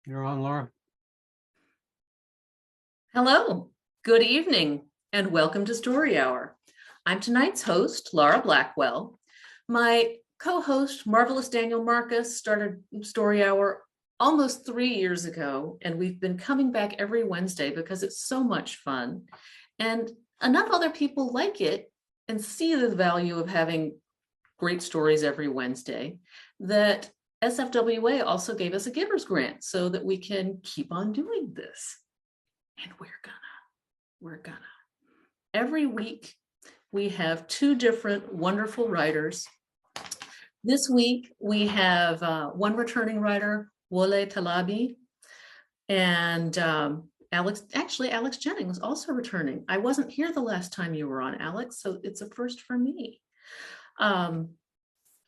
You're on, Laura. Hello, good evening, and welcome to Story Hour. I'm tonight's host, Laura Blackwell. My co-host, Marvelous Daniel Marcus, started Story Hour almost 3 years ago, and we've been coming back every Wednesday because it's so much fun. And enough other people like it and see the value of having great stories every Wednesday that SFWA also gave us a giver's grant so that we can keep on doing this. And we're gonna. Every week, we have two different wonderful writers. This week, we have one returning writer, Wole Talabi, and Alex Jennings also returning. I wasn't here the last time you were on, Alex, so it's a first for me.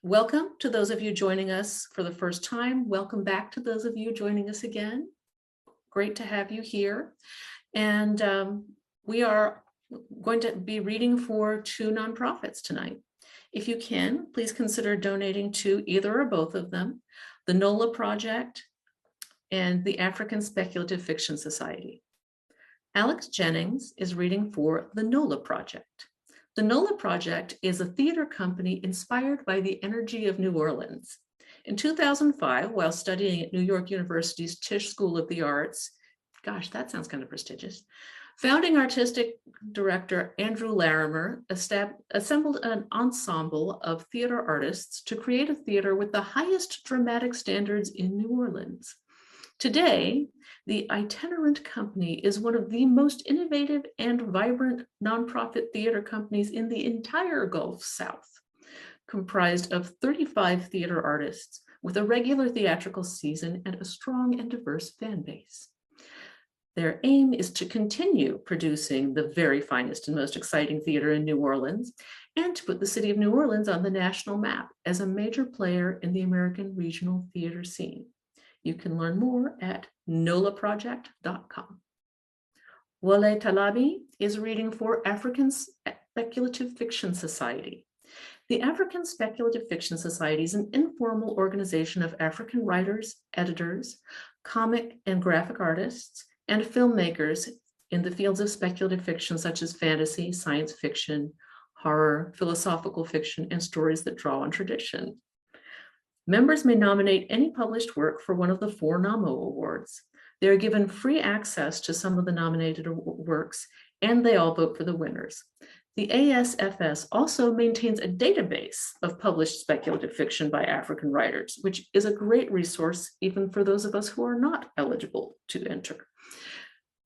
Welcome to those of you joining us for the first time. Welcome back to those of you joining us again. Great to have you here. And we are going to be reading for two nonprofits tonight. If you can, please consider donating to either or both of them, the NOLA Project and the African Speculative Fiction Society. Alex Jennings is reading for the NOLA Project. The NOLA Project is a theater company inspired by the energy of New Orleans. In 2005, while studying at New York University's Tisch School of the Arts, gosh, that sounds kind of prestigious, founding artistic director Andrew Larimer assembled an ensemble of theater artists to create a theater with the highest dramatic standards in New Orleans. Today, the itinerant company is one of the most innovative and vibrant nonprofit theater companies in the entire Gulf South, comprised of 35 theater artists with a regular theatrical season and a strong and diverse fan base. Their aim is to continue producing the very finest and most exciting theater in New Orleans and to put the city of New Orleans on the national map as a major player in the American regional theater scene. You can learn more at nolaproject.com. Wole Talabi is reading for African Speculative Fiction Society. The African Speculative Fiction Society is an informal organization of African writers, editors, comic and graphic artists, and filmmakers in the fields of speculative fiction such as fantasy, science fiction, horror, philosophical fiction, and stories that draw on tradition. Members may nominate any published work for one of the 4 NAMO awards. They are given free access to some of the nominated works, and they all vote for the winners. The ASFS also maintains a database of published speculative fiction by African writers, which is a great resource even for those of us who are not eligible to enter.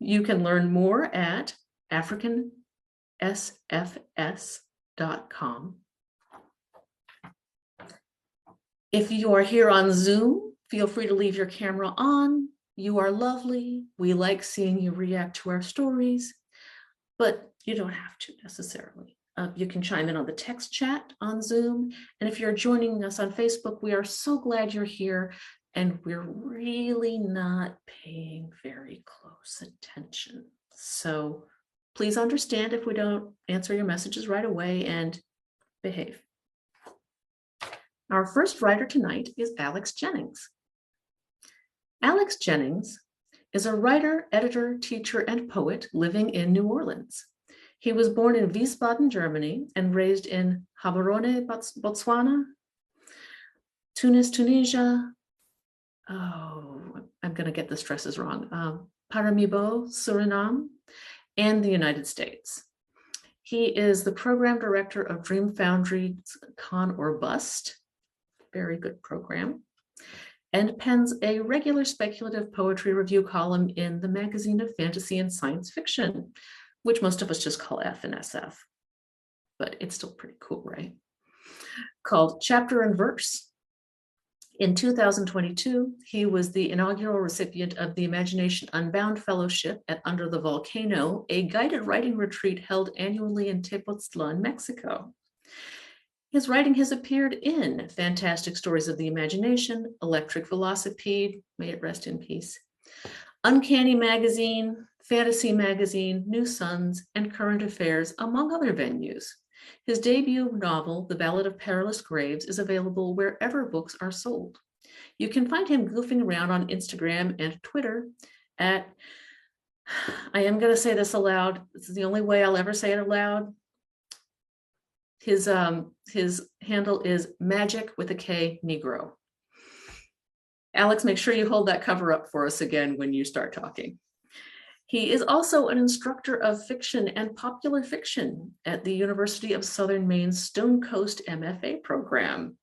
You can learn more at africansfs.com. If you are here on Zoom, feel free to leave your camera on. You are lovely. We like seeing you react to our stories, but you don't have to necessarily. You can chime in on the text chat on Zoom. And if you're joining us on Facebook, we are so glad you're here. And we're really not paying very close attention. So please understand if we don't answer your messages right away and behave. Our first writer tonight is Alex Jennings. Alex Jennings is a writer, editor, teacher, and poet living in New Orleans. He was born in Wiesbaden, Germany, and raised in Gaborone, Botswana, Tunis, Tunisia, I'm going to get the stresses wrong, Paramaribo, Suriname, and the United States. He is the program director of Dream Foundry's Con or Bust, very good program, and pens a regular speculative poetry review column in the Magazine of Fantasy and Science Fiction, which most of us just call F and SF, but it's still pretty cool, right? Called Chapter and Verse. In 2022, he was the inaugural recipient of the Imagination Unbound Fellowship at Under the Volcano, a guided writing retreat held annually in Tepoztlan, Mexico. His writing has appeared in Fantastic Stories of the Imagination, Electric Velocipede, may it rest in peace, Uncanny Magazine, Fantasy Magazine, New Suns, and Current Affairs, among other venues. His debut novel, The Ballad of Perilous Graves, is available wherever books are sold. You can find him goofing around on Instagram and Twitter at, I am going to say this aloud. This is the only way I'll ever say it aloud. His handle is Magic with a K Negro. Alex, make sure you hold that cover up for us again when you start talking. He is also an instructor of fiction and popular fiction at the University of Southern Maine's Stone Coast MFA program.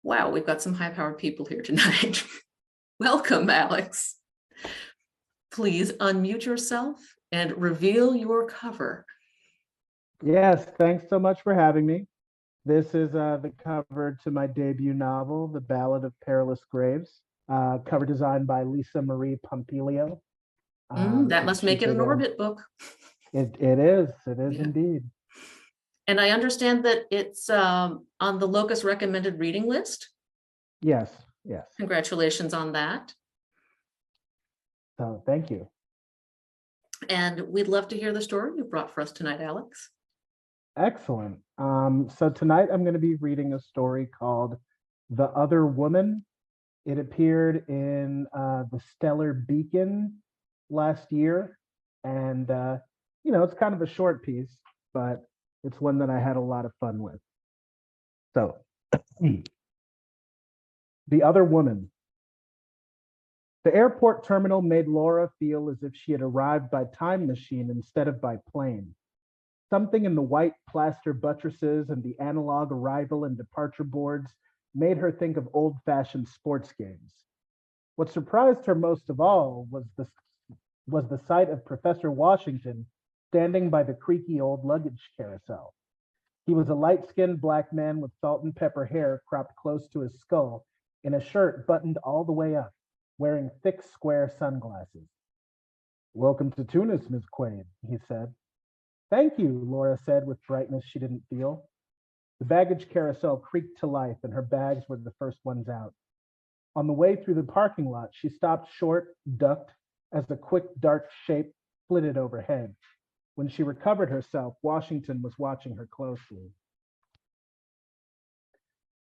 Wow, we've got some high-powered people here tonight. Welcome, Alex. Please unmute yourself and reveal your cover. Yes, thanks so much for having me. This is the cover to my debut novel, The Ballad of Perilous Graves, cover designed by Lisa Marie Pompilio. That must make it an Orbit book. It is Yeah. indeed. And I understand that it's on the Locus recommended reading list. Yes. Congratulations on that. So thank you. And we'd love to hear the story you brought for us tonight, Alex. Excellent. So tonight I'm going to be reading a story called The Other Woman. It appeared in the Stellar Beacon last year. And, it's kind of a short piece, but it's one that I had a lot of fun with. So, The Other Woman. The airport terminal made Laura feel as if she had arrived by time machine instead of by plane. Something in the white plaster buttresses and the analog arrival and departure boards made her think of old-fashioned sports games. What surprised her most of all was the sight of Professor Washington standing by the creaky old luggage carousel. He was a light-skinned black man with salt and pepper hair cropped close to his skull, in a shirt buttoned all the way up, wearing thick, square sunglasses. "Welcome to Tunis, Miss Quaid," he said. "Thank you," Laura said with brightness she didn't feel. The baggage carousel creaked to life and her bags were the first ones out. On the way through the parking lot, she stopped short, ducked, as a quick, dark shape flitted overhead. When she recovered herself, Washington was watching her closely.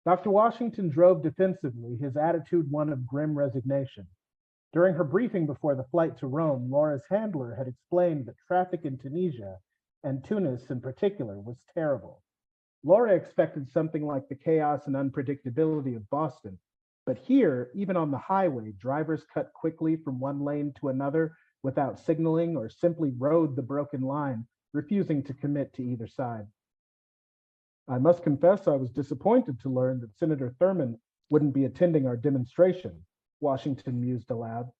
Dr. Washington drove defensively, his attitude one of grim resignation. During her briefing before the flight to Rome, Laura's handler had explained that traffic in Tunisia, and Tunis in particular, was terrible. Laura expected something like the chaos and unpredictability of Boston, but here, even on the highway, drivers cut quickly from one lane to another without signaling or simply rode the broken line, refusing to commit to either side. "I must confess I was disappointed to learn that Senator Thurmond wouldn't be attending our demonstration," Washington mused aloud.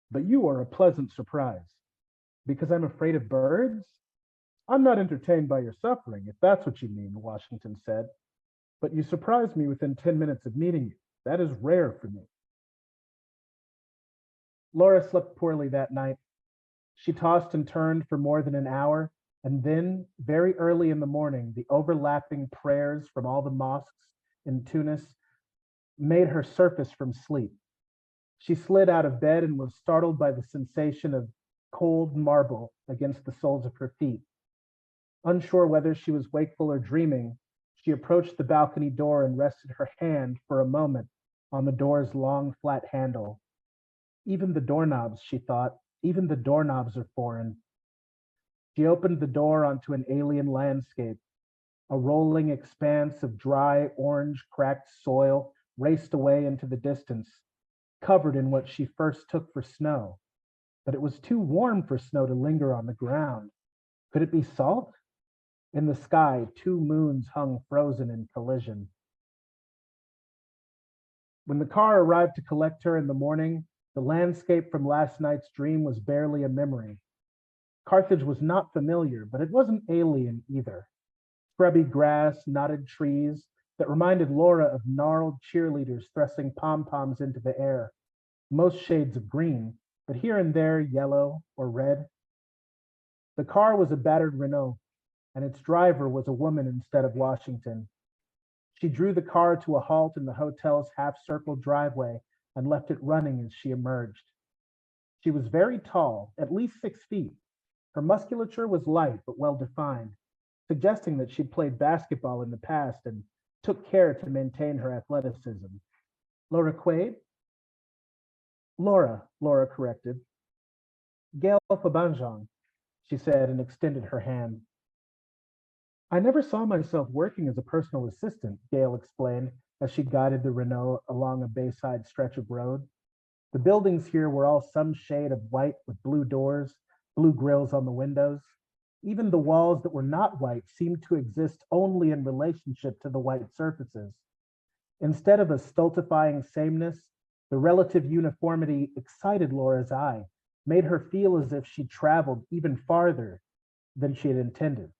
"But you are a pleasant surprise." "Because I'm afraid of birds?" "I'm not entertained by your suffering, if that's what you mean," Washington said. "But you surprised me within 10 minutes of meeting you. That is rare for me." Laura slept poorly that night. She tossed and turned for more than an hour, and then, very early in the morning, the overlapping prayers from all the mosques in Tunis made her surface from sleep. She slid out of bed and was startled by the sensation of cold marble against the soles of her feet. Unsure whether she was wakeful or dreaming, she approached the balcony door and rested her hand for a moment on the door's long, flat handle. Even the doorknobs, she thought, even the doorknobs are foreign. She opened the door onto an alien landscape. A rolling expanse of dry, orange, cracked soil raced away into the distance, covered in what she first took for snow. But it was too warm for snow to linger on the ground. Could it be salt? In the sky, two moons hung frozen in collision. When the car arrived to collect her in the morning, the landscape from last night's dream was barely a memory. Carthage was not familiar, but it wasn't alien either. Scrubby grass, knotted trees that reminded Laura of gnarled cheerleaders thrusting pom-poms into the air. Most shades of green, but here and there yellow or red. The car was a battered Renault, and its driver was a woman instead of Washington. She drew the car to a halt in the hotel's half-circle driveway and left it running as she emerged. She was very tall, at least 6 feet. Her musculature was light but well-defined, suggesting that she'd played basketball in the past and took care to maintain her athleticism. Laura Quaid? Laura corrected. Gail Fabanjong, she said and extended her hand. I never saw myself working as a personal assistant, Gail explained as she guided the Renault along a bayside stretch of road. The buildings here were all some shade of white with blue doors, blue grills on the windows. Even the walls that were not white seemed to exist only in relationship to the white surfaces. Instead of a stultifying sameness, the relative uniformity excited Laura's eye, made her feel as if she traveled even farther than she had intended.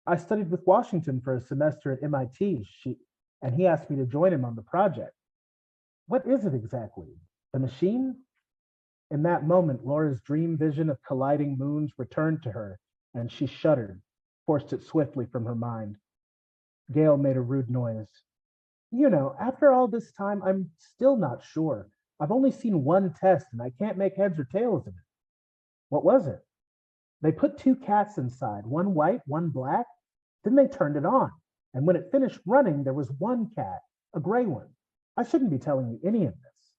I studied with Washington for a semester at MIT, and he asked me to join him on the project. What is it exactly? The machine? In that moment, Laura's dream vision of colliding moons returned to her, and she shuddered, forced it swiftly from her mind. Gail made a rude noise. After all this time, I'm still not sure. I've only seen one test, and I can't make heads or tails of it. What was it? They put two cats inside, one white, one black. Then they turned it on. And when it finished running, there was one cat, a gray one. I shouldn't be telling you any of this.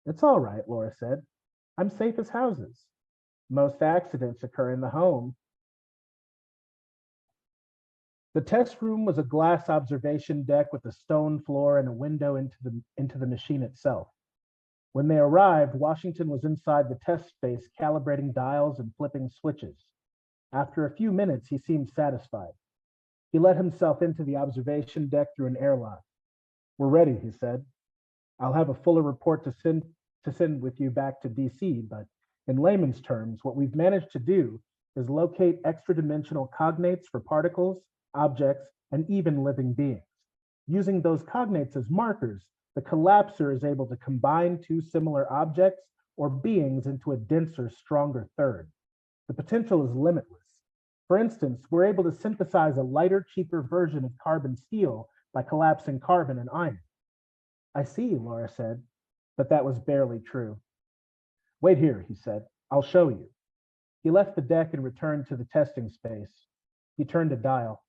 It's all right, Laura said. I'm safe as houses. Most accidents occur in the home. The test room was a glass observation deck with a stone floor and a window into the machine itself. When they arrived, Washington was inside the test space calibrating dials and flipping switches. After a few minutes, he seemed satisfied. He let himself into the observation deck through an airlock. We're ready, he said. I'll have a fuller report to send with you back to DC, but in layman's terms, what we've managed to do is locate extra-dimensional cognates for particles, objects, and even living beings. Using those cognates as markers, the collapser is able to combine two similar objects or beings into a denser, stronger third. The potential is limitless. For instance, we're able to synthesize a lighter, cheaper version of carbon steel by collapsing carbon and iron. I see, Laura said, but that was barely true. Wait here, he said. I'll show you. He left the deck and returned to the testing space. He turned a dial.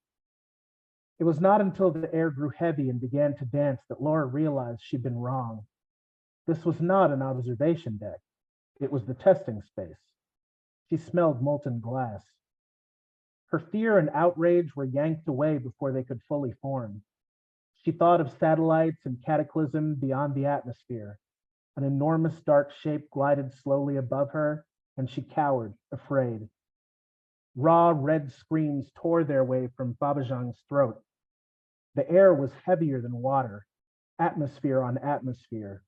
It was not until the air grew heavy and began to dance that Laura realized she'd been wrong. This was not an observation deck. It was the testing space. She smelled molten glass. Her fear and outrage were yanked away before they could fully form. She thought of satellites and cataclysm beyond the atmosphere. An enormous dark shape glided slowly above her, and she cowered, afraid. Raw red screams tore their way from Babajang's throat. The air was heavier than water, atmosphere on atmosphere.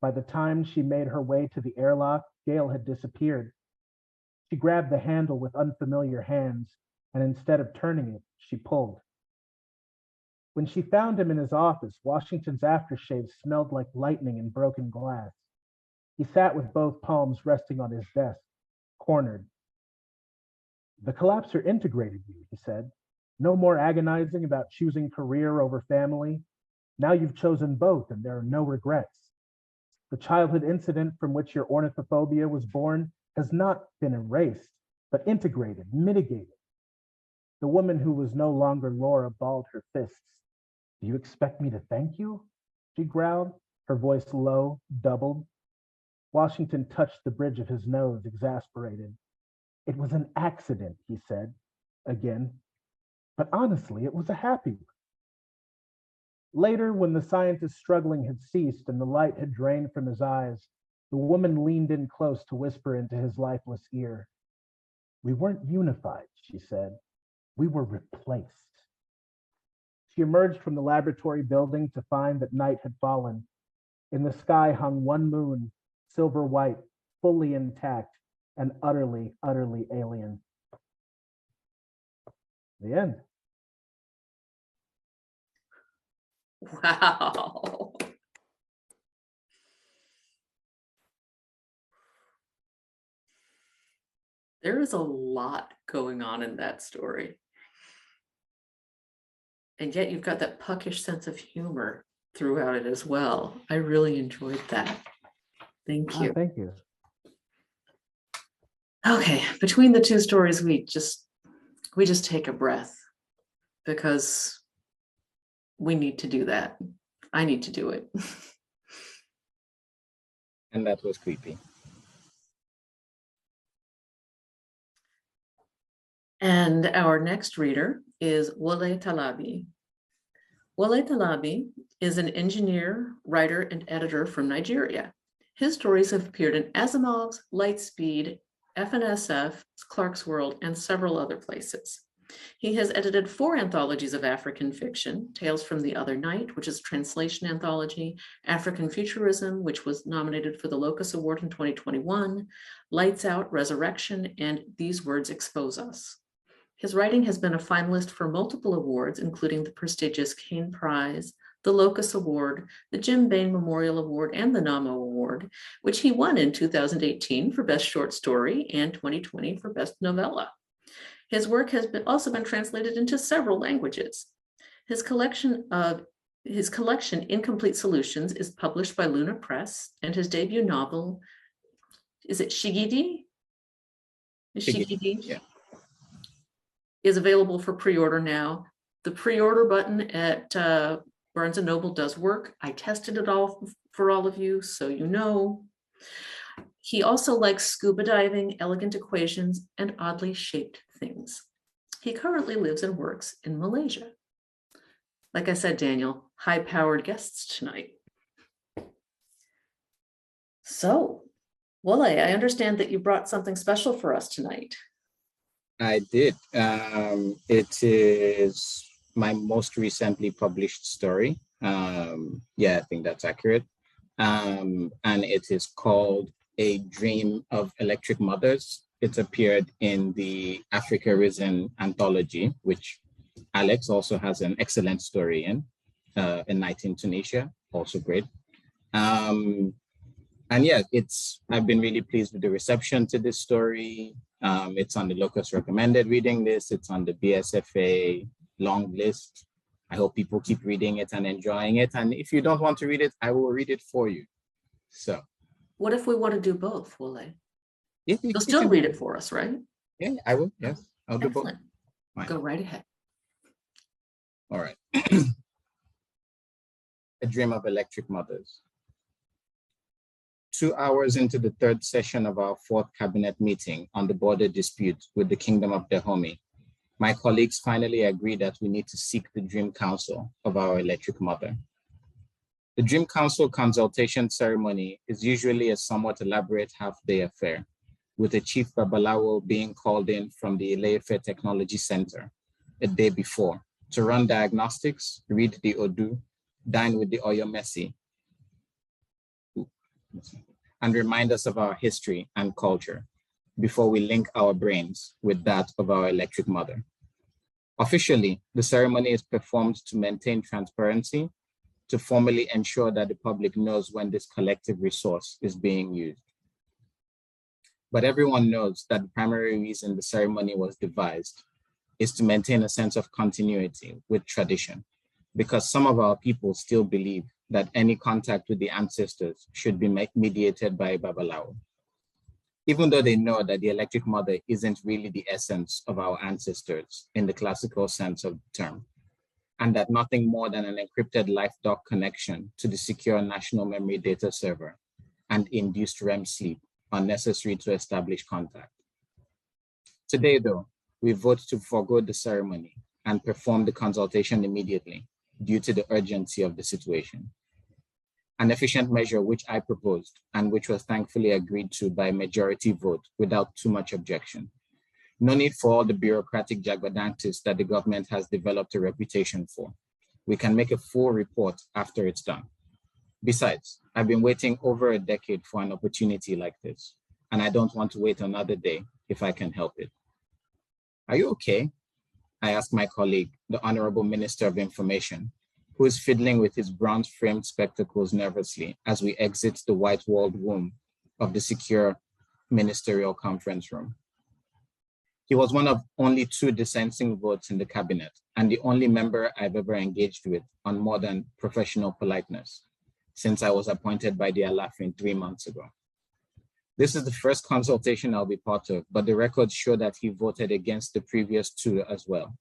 By the time she made her way to the airlock, Gail had disappeared. She grabbed the handle with unfamiliar hands, and instead of turning it, she pulled. When she found him in his office, Washington's aftershave smelled like lightning and broken glass. He sat with both palms resting on his desk, cornered. The collapser integrated you, he said. No more agonizing about choosing career over family. Now you've chosen both, and there are no regrets. The childhood incident from which your ornithophobia was born has not been erased, but integrated, mitigated. The woman who was no longer Laura balled her fists. Do you expect me to thank you? She growled, her voice low, doubled. Washington touched the bridge of his nose, exasperated. It was an accident, he said, again. But honestly, it was a happy one. Later, when the scientist's struggling had ceased and the light had drained from his eyes, the woman leaned in close to whisper into his lifeless ear. We weren't unified, she said. We were replaced. She emerged from the laboratory building to find that night had fallen. In the sky hung one moon, silver white, fully intact, and utterly, utterly alien. The end. Wow. There is a lot going on in that story. And yet you've got that puckish sense of humor throughout it as well. I really enjoyed that. Thank you. Thank you. Okay, between the two stories, we just take a breath because we need to do that. I need to do it. And that was creepy. And our next reader is Wole Talabi. Wole Talabi is an engineer, writer, and editor from Nigeria. His stories have appeared in Asimov's, Lightspeed, FNSF, Clark's World, and several other places. He has edited 4 anthologies of African fiction: Tales from the Other Night, which is a translation anthology; African Futurism, which was nominated for the Locus Award in 2021; Lights Out, Resurrection, and These Words Expose Us. His writing has been a finalist for multiple awards, including the prestigious Kane Prize, the Locus Award, the Jim Bain Memorial Award, and the NAMO Award, which he won in 2018 for Best Short Story and 2020 for Best Novella. His work has also been translated into several languages. His collection, Incomplete Solutions, is published by Luna Press, and his debut novel, is it Shigidi? Shigidi? Yeah. Is available for pre-order now. The pre-order button at Barnes & Noble does work. I tested it all for all of you, so you know. He also likes scuba diving, elegant equations, and oddly shaped things. He currently lives and works in Malaysia. Like I said, Daniel, high-powered guests tonight. So, Wole, I understand that you brought something special for us tonight. I did. It is my most recently published story. Yeah, I think that's accurate. And it is called A Dream of Electric Mothers. It appeared in the Africa Risen anthology, which Alex also has an excellent story in Night in Tunisia, also great. And yeah, I've been really pleased with the reception to this story. It's on the Locus recommended reading list. It's on the BSFA long list. I hope people keep reading it and enjoying it. And if you don't want to read it, I will read it for you. So. What if we want to do both, Wole? You'll still read it for us, right? Yeah, I will. Yes, I'll do both. Fine. Go right ahead. All right. A Dream of Electric Mothers. 2 hours into the 3rd session of our 4th cabinet meeting on the border dispute with the Kingdom of Dahomey, my colleagues finally agreed that we need to seek the Dream Council of our Electric Mother. The Dream Council consultation ceremony is usually a somewhat elaborate half-day affair, with a chief Babalawo being called in from the Ile-Ife Technology Center a day before to run diagnostics, read the Odu, dine with the Oyo Messi, and remind us of our history and culture before we link our brains with that of our electric mother. Officially, the ceremony is performed to maintain transparency, to formally ensure that the public knows when this collective resource is being used. But everyone knows that the primary reason the ceremony was devised is to maintain a sense of continuity with tradition, because some of our people still believe that any contact with the ancestors should be mediated by Babalawo, even though they know that the electric mother isn't really the essence of our ancestors in the classical sense of the term, and that nothing more than an encrypted LifeDoc connection to the secure national memory data server and induced REM sleep are necessary to establish contact. Today, though, we vote to forego the ceremony and perform the consultation immediately due to the urgency of the situation. An efficient measure which I proposed and which was thankfully agreed to by a majority vote without too much objection. No need for all the bureaucratic jagbadantis that the government has developed a reputation for. We can make a full report after it's done. Besides, I've been waiting over a decade for an opportunity like this, and I don't want to wait another day if I can help it. Are you okay? I asked my colleague, the Honorable Minister of Information, who is fiddling with his bronze-framed spectacles nervously as we exit the white-walled womb of the secure ministerial conference room. He was one of only 2 dissenting votes in the cabinet and the only member I've ever engaged with on more than professional politeness since I was appointed by the Alafin 3 months ago. This is the first consultation I'll be part of, but the records show that he voted against the previous 2 as well.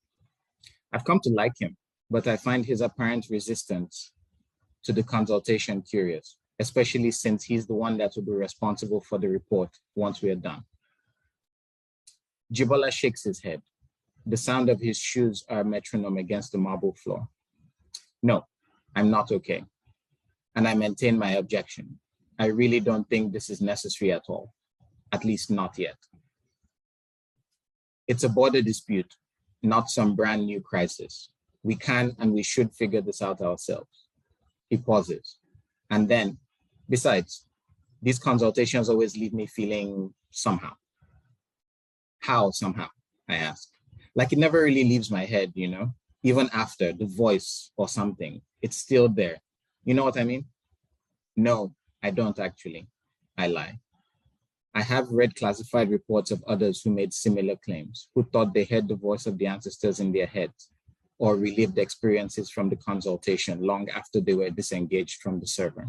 I've come to like him, but I find his apparent resistance to the consultation curious. especially since he's the one that will be responsible for the report once we are done. Jibola shakes his head. The sound of his shoes are a metronome against the marble floor. No, I'm not okay. And I maintain my objection. I really don't think this is necessary at all, at least not yet. It's a border dispute, not some brand new crisis. We can and we should figure this out ourselves. He pauses. And then, besides, these consultations always leave me feeling somehow. How somehow, I ask. Like it never really leaves my head, you know? Even after the voice or something, it's still there. You know what I mean? No, I don't actually. I lie. I have read classified reports of others who made similar claims, who thought they heard the voice of the ancestors in their heads or relived experiences from the consultation long after they were disengaged from the server.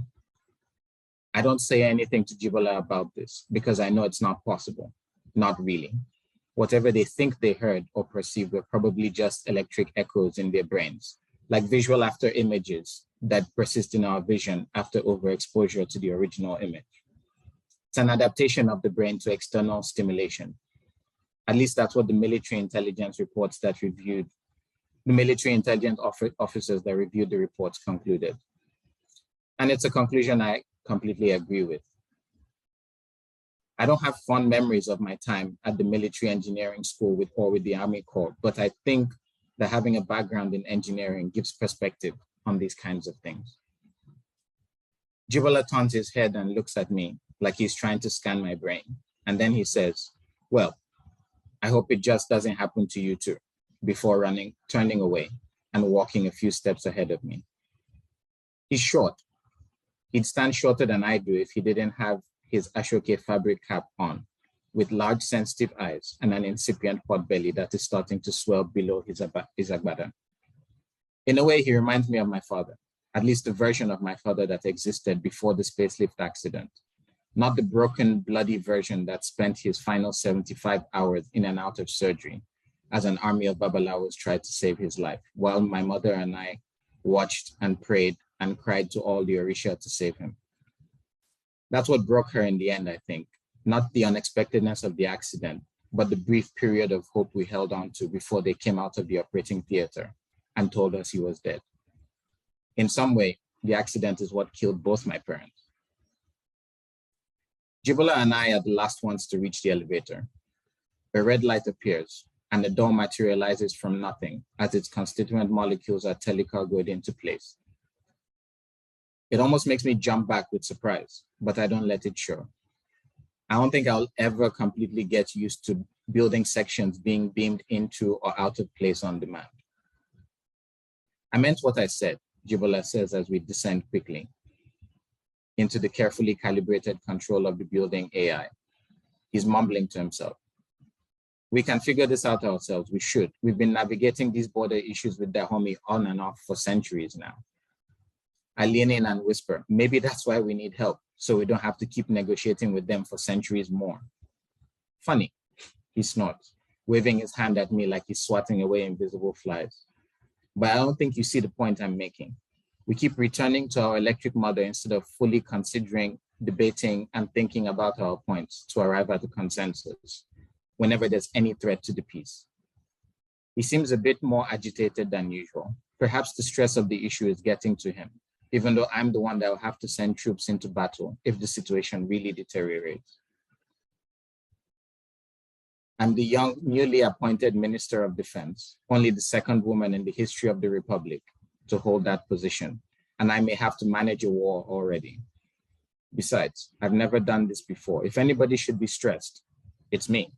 I don't say anything to Jibola about this because I know it's not possible. Not really. Whatever they think they heard or perceived were probably just electric echoes in their brains, like visual after images that persist in our vision after overexposure to the original image. It's an adaptation of the brain to external stimulation. At least that's what the military intelligence reports that reviewed, the military intelligence officers that reviewed the reports concluded. And it's a conclusion I completely agree with. I don't have fond memories of my time at the military engineering school or with the Army Corps, but I think that having a background in engineering gives perspective on these kinds of things. Jibola turns his head and looks at me like he's trying to scan my brain. And then he says, well, I hope it just doesn't happen to you too, before turning away and walking a few steps ahead of me. He's short. He'd stand shorter than I do if he didn't have his Ashoke fabric cap on, with large sensitive eyes and an incipient pot belly that is starting to swell below his agbada. In a way, he reminds me of my father, at least the version of my father that existed before the spacelift accident, not the broken, bloody version that spent his final 75 hours in and out of surgery as an army of Babalawos tried to save his life, while my mother and I watched and prayed and cried to all the Orisha to save him. That's what broke her in the end, I think. Not the unexpectedness of the accident, but the brief period of hope we held on to before they came out of the operating theater and told us he was dead. In some way, the accident is what killed both my parents. Jibola and I are the last ones to reach the elevator. A red light appears, and the door materializes from nothing as its constituent molecules are telecargoed into place. It almost makes me jump back with surprise, but I don't let it show. I don't think I'll ever completely get used to building sections being beamed into or out of place on demand. I meant what I said, Jibola says as we descend quickly into the carefully calibrated control of the building AI. He's mumbling to himself. We can figure this out ourselves, we should. We've been navigating these border issues with Dahomey on and off for centuries now. I lean in and whisper, maybe that's why we need help, so we don't have to keep negotiating with them for centuries more. Funny, he snorts, waving his hand at me like he's swatting away invisible flies. But I don't think you see the point I'm making. We keep returning to our electric mother instead of fully considering, debating, and thinking about our points to arrive at a consensus whenever there's any threat to the peace. He seems a bit more agitated than usual. Perhaps the stress of the issue is getting to him, even though I'm the one that will have to send troops into battle if the situation really deteriorates. I'm the young, newly appointed Minister of Defense, only the second woman in the history of the Republic to hold that position, and I may have to manage a war already. Besides, I've never done this before. If anybody should be stressed, it's me,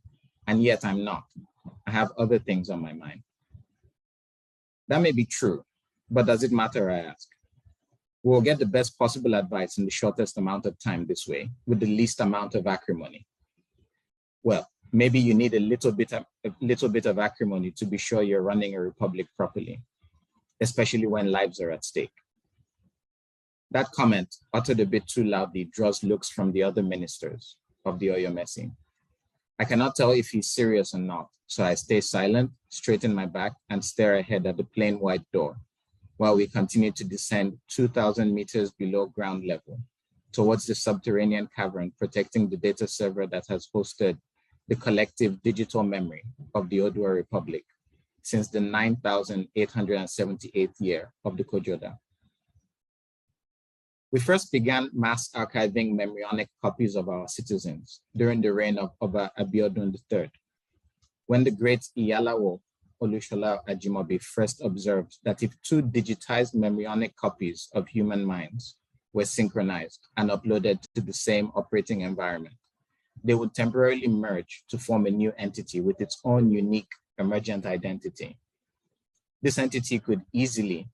and yet I'm not. I have other things on my mind. That may be true, but does it matter, I ask? We'll get the best possible advice in the shortest amount of time this way, with the least amount of acrimony. Well, maybe you need a little bit of acrimony to be sure you're running a republic properly, especially when lives are at stake. That comment, uttered a bit too loudly, draws looks from the other ministers of the Oyomesi. I cannot tell if he's serious or not, so I stay silent, straighten my back, and stare ahead at the plain white door, while we continue to descend 2,000 meters below ground level, towards the subterranean cavern protecting the data server that has hosted the collective digital memory of the Oduor Republic since the 9,878th year of the Kojoda. We first began mass archiving memorionic copies of our citizens during the reign of Oba Abiodun III, when the great Iyalawo Olushola Ajimobi first observed that if two digitized memorionic copies of human minds were synchronized and uploaded to the same operating environment, they would temporarily merge to form a new entity with its own unique emergent identity. This entity could easily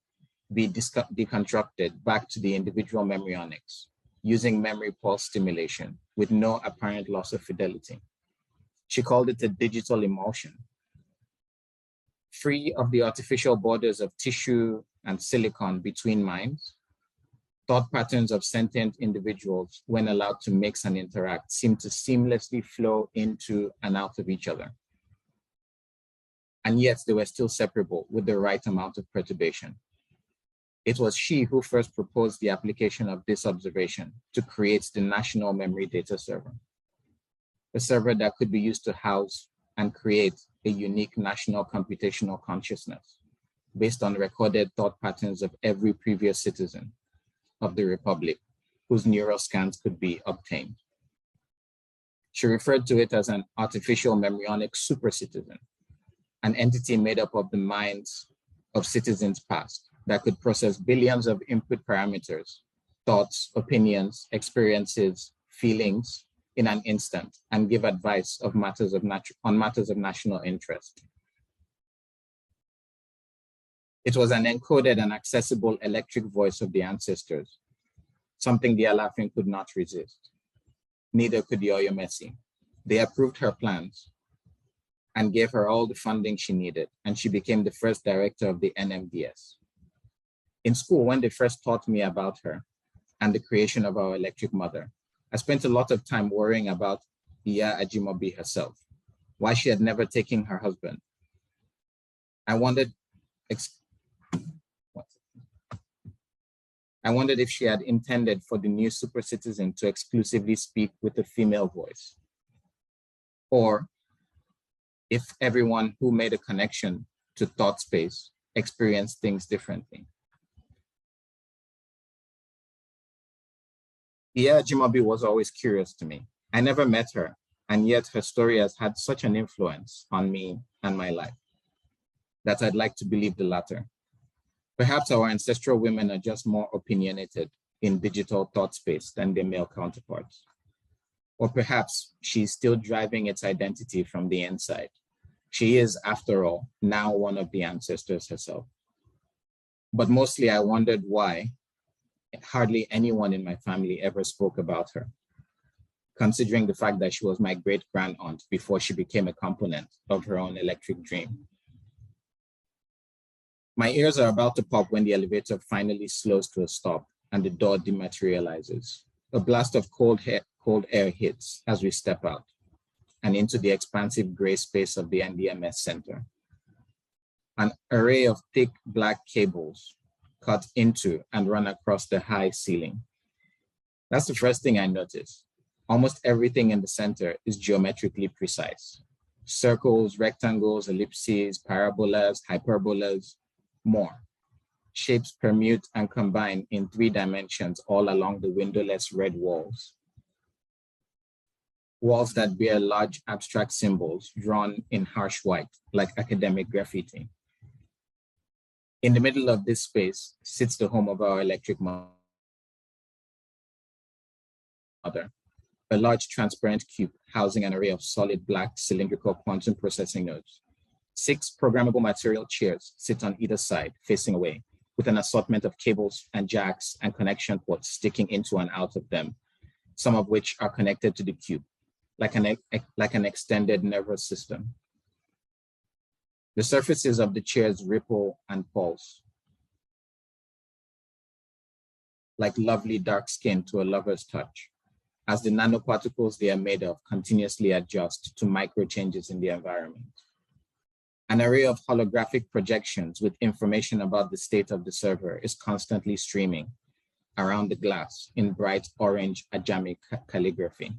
be deconstructed back to the individual memorionics using memory pulse stimulation with no apparent loss of fidelity. She called it a digital emulsion. Free of the artificial borders of tissue and silicon between minds, thought patterns of sentient individuals, when allowed to mix and interact, seem to seamlessly flow into and out of each other. And yet they were still separable with the right amount of perturbation. It was she who first proposed the application of this observation to create the National Memory Data Server, a server that could be used to house and create a unique national computational consciousness based on recorded thought patterns of every previous citizen of the Republic whose neural scans could be obtained. She referred to it as an artificial memorionic super citizen, an entity made up of the minds of citizens past that could process billions of input parameters, thoughts, opinions, experiences, feelings in an instant and give advice on matters of national interest. It was an encoded and accessible electric voice of the ancestors, something the Alafin could not resist. Neither could the Oyomesi. They approved her plans and gave her all the funding she needed, and she became the first director of the NMDS. In school, when they first taught me about her and the creation of our electric mother, I spent a lot of time worrying about Iya Ajimobi herself, why she had never taken her husband. I wondered if she had intended for the new super citizen to exclusively speak with a female voice, or if everyone who made a connection to thought space experienced things differently. Iya Ajimobi was always curious to me. I never met her, and yet her story has had such an influence on me and my life that I'd like to believe the latter. Perhaps our ancestral women are just more opinionated in digital thought space than their male counterparts. Or perhaps she's still driving its identity from the inside. She is, after all, now one of the ancestors herself. But mostly I wondered why hardly anyone in my family ever spoke about her, considering the fact that she was my great-grandaunt before she became a component of her own electric dream. My ears are about to pop when the elevator finally slows to a stop and the door dematerializes. A blast of cold air hits as we step out and into the expansive gray space of the NDMS Center. An array of thick black cables cut into and run across the high ceiling. That's the first thing I noticed. Almost everything in the center is geometrically precise. Circles, rectangles, ellipses, parabolas, hyperbolas, more. Shapes permute and combine in 3 dimensions all along the windowless red walls. Walls that bear large abstract symbols drawn in harsh white, like academic graffiti. In the middle of this space sits the home of our electric mother, a large transparent cube housing an array of solid black cylindrical quantum processing nodes. 6 programmable material chairs sit on either side, facing away, with an assortment of cables and jacks and connection ports sticking into and out of them, some of which are connected to the cube, like an extended nervous system. The surfaces of the chairs ripple and pulse, like lovely dark skin to a lover's touch, as the nanoparticles they are made of continuously adjust to micro changes in the environment. An array of holographic projections with information about the state of the server is constantly streaming, around the glass in bright orange Ajami calligraphy.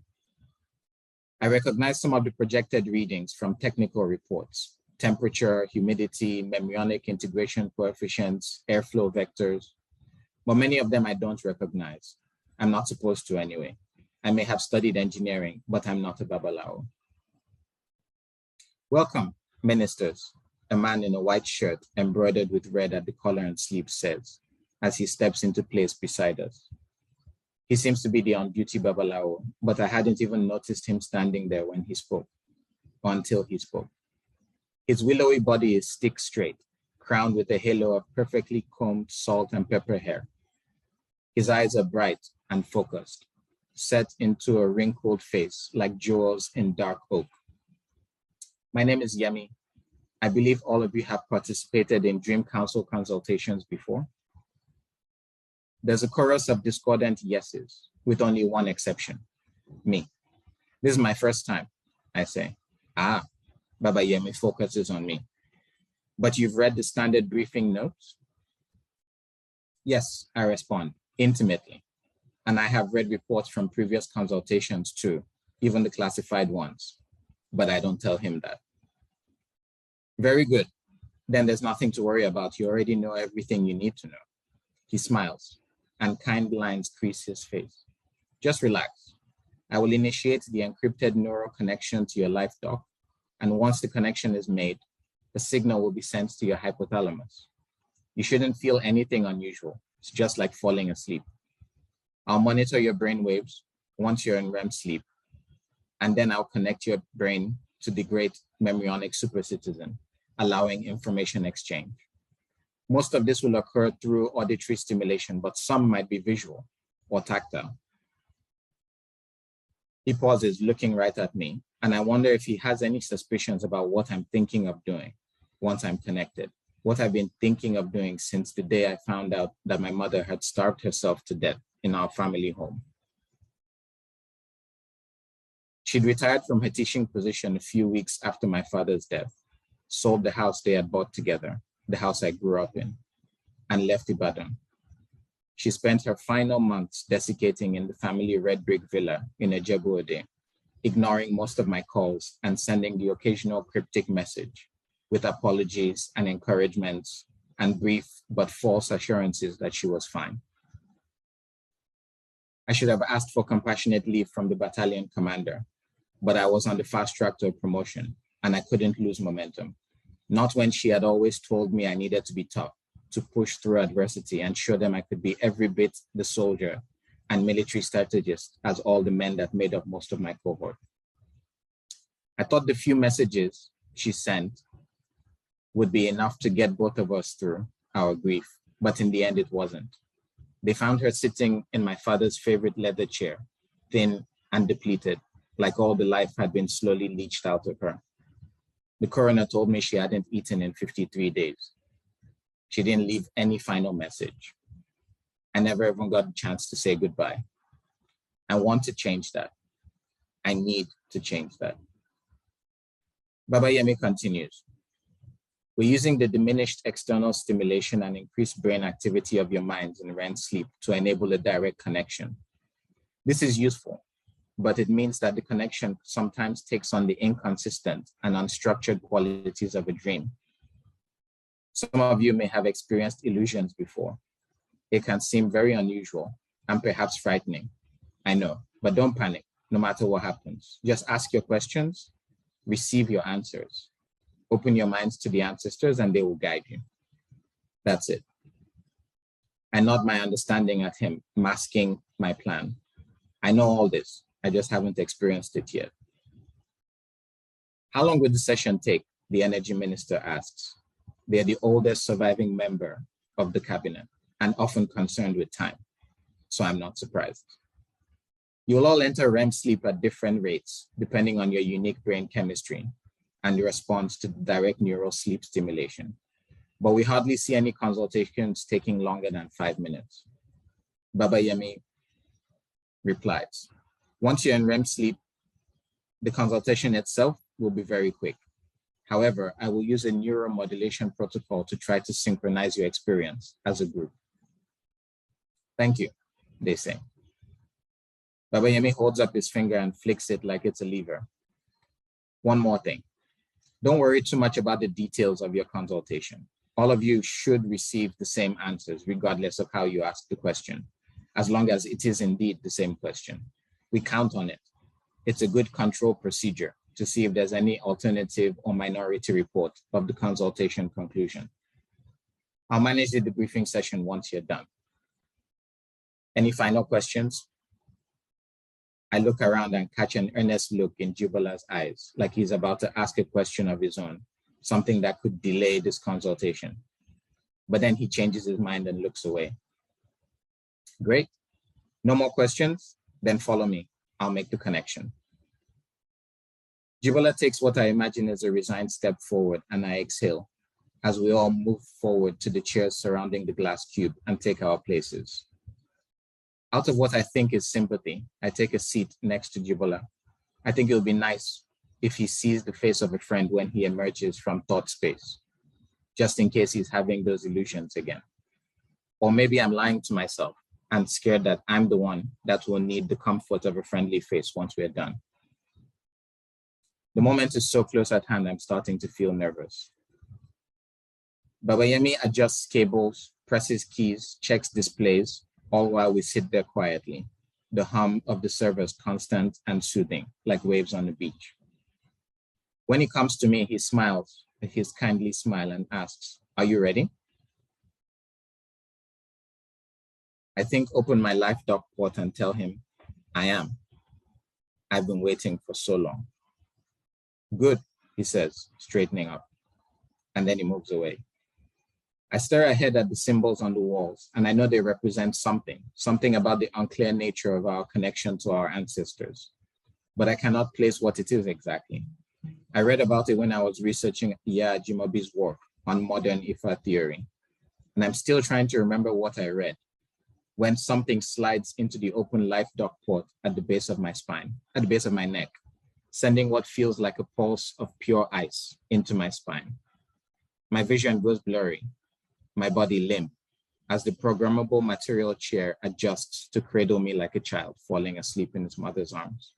I recognized some of the projected readings from technical reports: temperature, humidity, meryonic integration coefficients, airflow vectors, but many of them I don't recognize. I'm not supposed to anyway. I may have studied engineering, but I'm not a Babalawo. Welcome, ministers, a man in a white shirt embroidered with red at the collar and sleeves says, as he steps into place beside us. He seems to be the on-duty Babalawo, but I hadn't even noticed him standing there when he spoke, or until he spoke. His willowy body is stick straight, crowned with a halo of perfectly combed salt and pepper hair. His eyes are bright and focused, set into a wrinkled face like jewels in dark oak. My name is Yemi. I believe all of you have participated in Dream Council consultations before. There's a chorus of discordant yeses, with only one exception, me. This is my first time, I say. Ah, Baba Yemi focuses on me. But you've read the standard briefing notes? Yes, I respond, intimately. And I have read reports from previous consultations too, even the classified ones. But I don't tell him that. Very good. Then there's nothing to worry about. You already know everything you need to know. He smiles, and kind lines crease his face. Just relax. I will initiate the encrypted neural connection to your life dock, and once the connection is made, the signal will be sent to your hypothalamus. You shouldn't feel anything unusual. It's just like falling asleep. I'll monitor your brain waves once you're in REM sleep, and then I'll connect your brain to the great meryonic supercitizen, allowing information exchange. Most of this will occur through auditory stimulation, but some might be visual or tactile. He pauses, looking right at me, and I wonder if he has any suspicions about what I'm thinking of doing once I'm connected, what I've been thinking of doing since the day I found out that my mother had starved herself to death in our family home. She'd retired from her teaching position a few weeks after my father's death, sold the house they had bought together, the house I grew up in, and left Ibadan. She spent her final months desiccating in the family red brick villa in Ijebu-Ode, ignoring most of my calls and sending the occasional cryptic message with apologies and encouragements and brief but false assurances that she was fine. I should have asked for compassionate leave from the battalion commander, but I was on the fast track to a promotion and I couldn't lose momentum. Not when she had always told me I needed to be tough, to push through adversity and show them I could be every bit the soldier and military strategist as all the men that made up most of my cohort. I thought the few messages she sent would be enough to get both of us through our grief, but in the end it wasn't. They found her sitting in my father's favorite leather chair, thin and depleted, like all the life had been slowly leached out of her. The coroner told me she hadn't eaten in 53 days. She didn't leave any final message. I never even got a chance to say goodbye. I want to change that. I need to change that. Baba Yemi continues. We're using the diminished external stimulation and increased brain activity of your minds in REM sleep to enable a direct connection. This is useful, but it means that the connection sometimes takes on the inconsistent and unstructured qualities of a dream. Some of you may have experienced illusions before. It can seem very unusual and perhaps frightening. I know, but don't panic, no matter what happens. Just ask your questions, receive your answers. Open your minds to the ancestors and they will guide you. That's it. I nod my understanding at him, masking my plan. I know all this, I just haven't experienced it yet. How long will the session take? The energy minister asks. They're the oldest surviving member of the cabinet and often concerned with time, so I'm not surprised. You'll all enter REM sleep at different rates, depending on your unique brain chemistry and the response to direct neural sleep stimulation. But we hardly see any consultations taking longer than 5 minutes. Baba Yemi replies, once you're in REM sleep, the consultation itself will be very quick. However, I will use a neuromodulation protocol to try to synchronize your experience as a group. Thank you. they say. Baba Yemi holds up his finger and flicks it like it's a lever. One more thing. Don't worry too much about the details of your consultation. All of you should receive the same answers, regardless of how you ask the question, as long as it is indeed the same question. We count on it. It's a good control procedure to see if there's any alternative or minority report of the consultation conclusion. I'll manage the debriefing session once you're done. Any final questions? I look around and catch an earnest look in Jubala's eyes, like he's about to ask a question of his own, something that could delay this consultation. But then he changes his mind and looks away. Great. No more questions? Then follow me. I'll make the connection. Jubala takes what I imagine is a resigned step forward, and I exhale as we all move forward to the chairs surrounding the glass cube and take our places. Out of what I think is sympathy, I take a seat next to Jubala. I think it'll be nice if he sees the face of a friend when he emerges from thought space, just in case he's having those illusions again. Or maybe I'm lying to myself and scared that I'm the one that will need the comfort of a friendly face once we're done. The moment is so close at hand, I'm starting to feel nervous. Baba Yemi adjusts cables, presses keys, checks displays, all while we sit there quietly, the hum of the servers constant and soothing, like waves on the beach. When he comes to me, he smiles, his kindly smile, and asks, "Are you ready?" I think open my life dock port and tell him, "I am. I've been waiting for so long." "Good," he says, straightening up, and then he moves away. I stare ahead at the symbols on the walls, and I know they represent something about the unclear nature of our connection to our ancestors, but I cannot place what it is exactly. I read about it when I was researching Iya Ajimobi's work on modern Ifa theory, and I'm still trying to remember what I read when something slides into the open life dock port at the base of my spine, at the base of my neck, sending what feels like a pulse of pure ice into my spine. My vision goes blurry, my body limp, as the programmable material chair adjusts to cradle me like a child falling asleep in its mother's arms.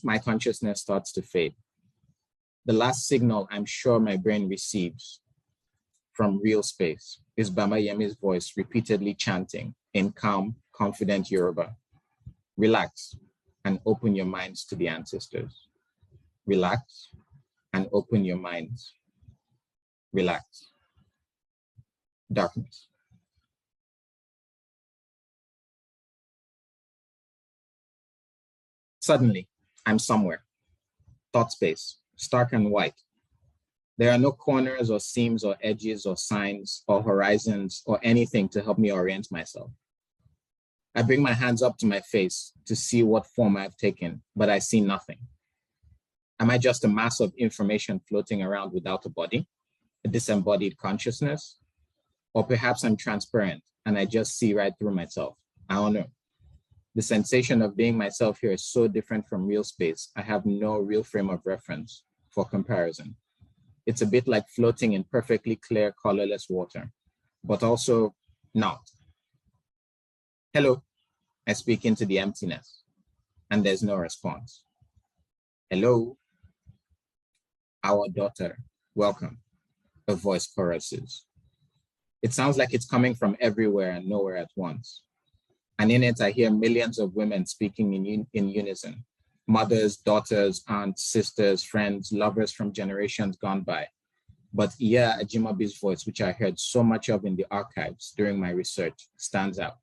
My consciousness starts to fade. The last signal I'm sure my brain receives from real space is Baba Yemi's voice repeatedly chanting in calm, confident Yoruba, "Relax and open your minds to the ancestors. Relax and open your minds. Relax." Darkness. Suddenly, I'm somewhere. Thought space, stark and white. There are no corners or seams or edges or signs or horizons or anything to help me orient myself. I bring my hands up to my face to see what form I've taken, but I see nothing. Am I just a mass of information floating around without a body, a disembodied consciousness? Or perhaps I'm transparent and I just see right through myself. I don't know. The sensation of being myself here is so different from real space. I have no real frame of reference for comparison. It's a bit like floating in perfectly clear, colorless water, but also not. "Hello," I speak into the emptiness, and there's no response. "Hello." "Our daughter, welcome," a voice choruses. It sounds like it's coming from everywhere and nowhere at once. And in it, I hear millions of women speaking in unison. Mothers, daughters, aunts, sisters, friends, lovers from generations gone by. But Iya Ajimobi's voice, which I heard so much of in the archives during my research, stands out.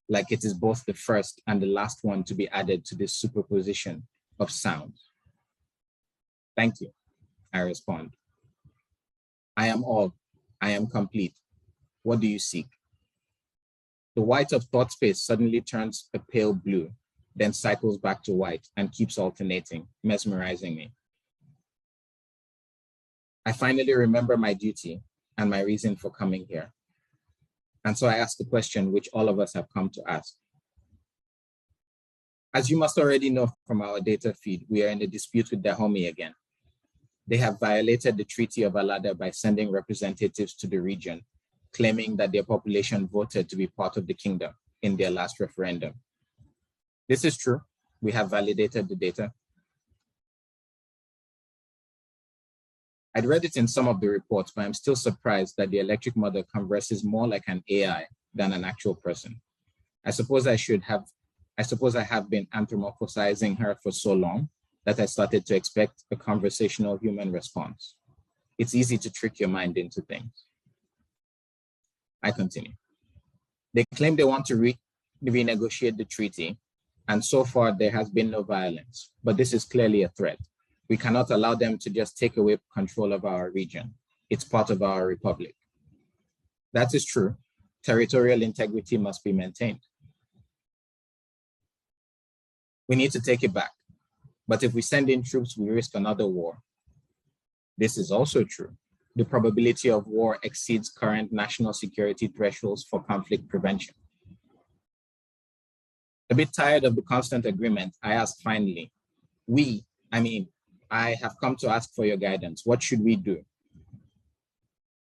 Like it is both the first and the last one to be added to this superposition of sounds. "Thank you," I respond. "I am all. I am complete. What do you seek?" The white of thought space suddenly turns a pale blue, then cycles back to white and keeps alternating, mesmerizing me. I finally remember my duty and my reason for coming here. And so I ask the question which all of us have come to ask. As you must already know from our data feed, we are in a dispute with Dahomey again. They have violated the Treaty of Alada by sending representatives to the region, claiming that their population voted to be part of the kingdom, in their last referendum. This is true. We have validated the data. I'd read it in some of the reports, but I'm still surprised that the electric mother converses more like an AI than an actual person. I suppose I have been anthropomorphizing her for so long that I started to expect a conversational human response. It's easy to trick your mind into things. I continue. They claim they want to renegotiate the treaty, and so far there has been no violence, but this is clearly a threat. We cannot allow them to just take away control of our region. It's part of our republic. That is true. Territorial integrity must be maintained. We need to take it back. But if we send in troops, we risk another war. This is also true. The probability of war exceeds current national security thresholds for conflict prevention. A bit tired of the constant agreement, I ask finally, I have come to ask for your guidance. What should we do?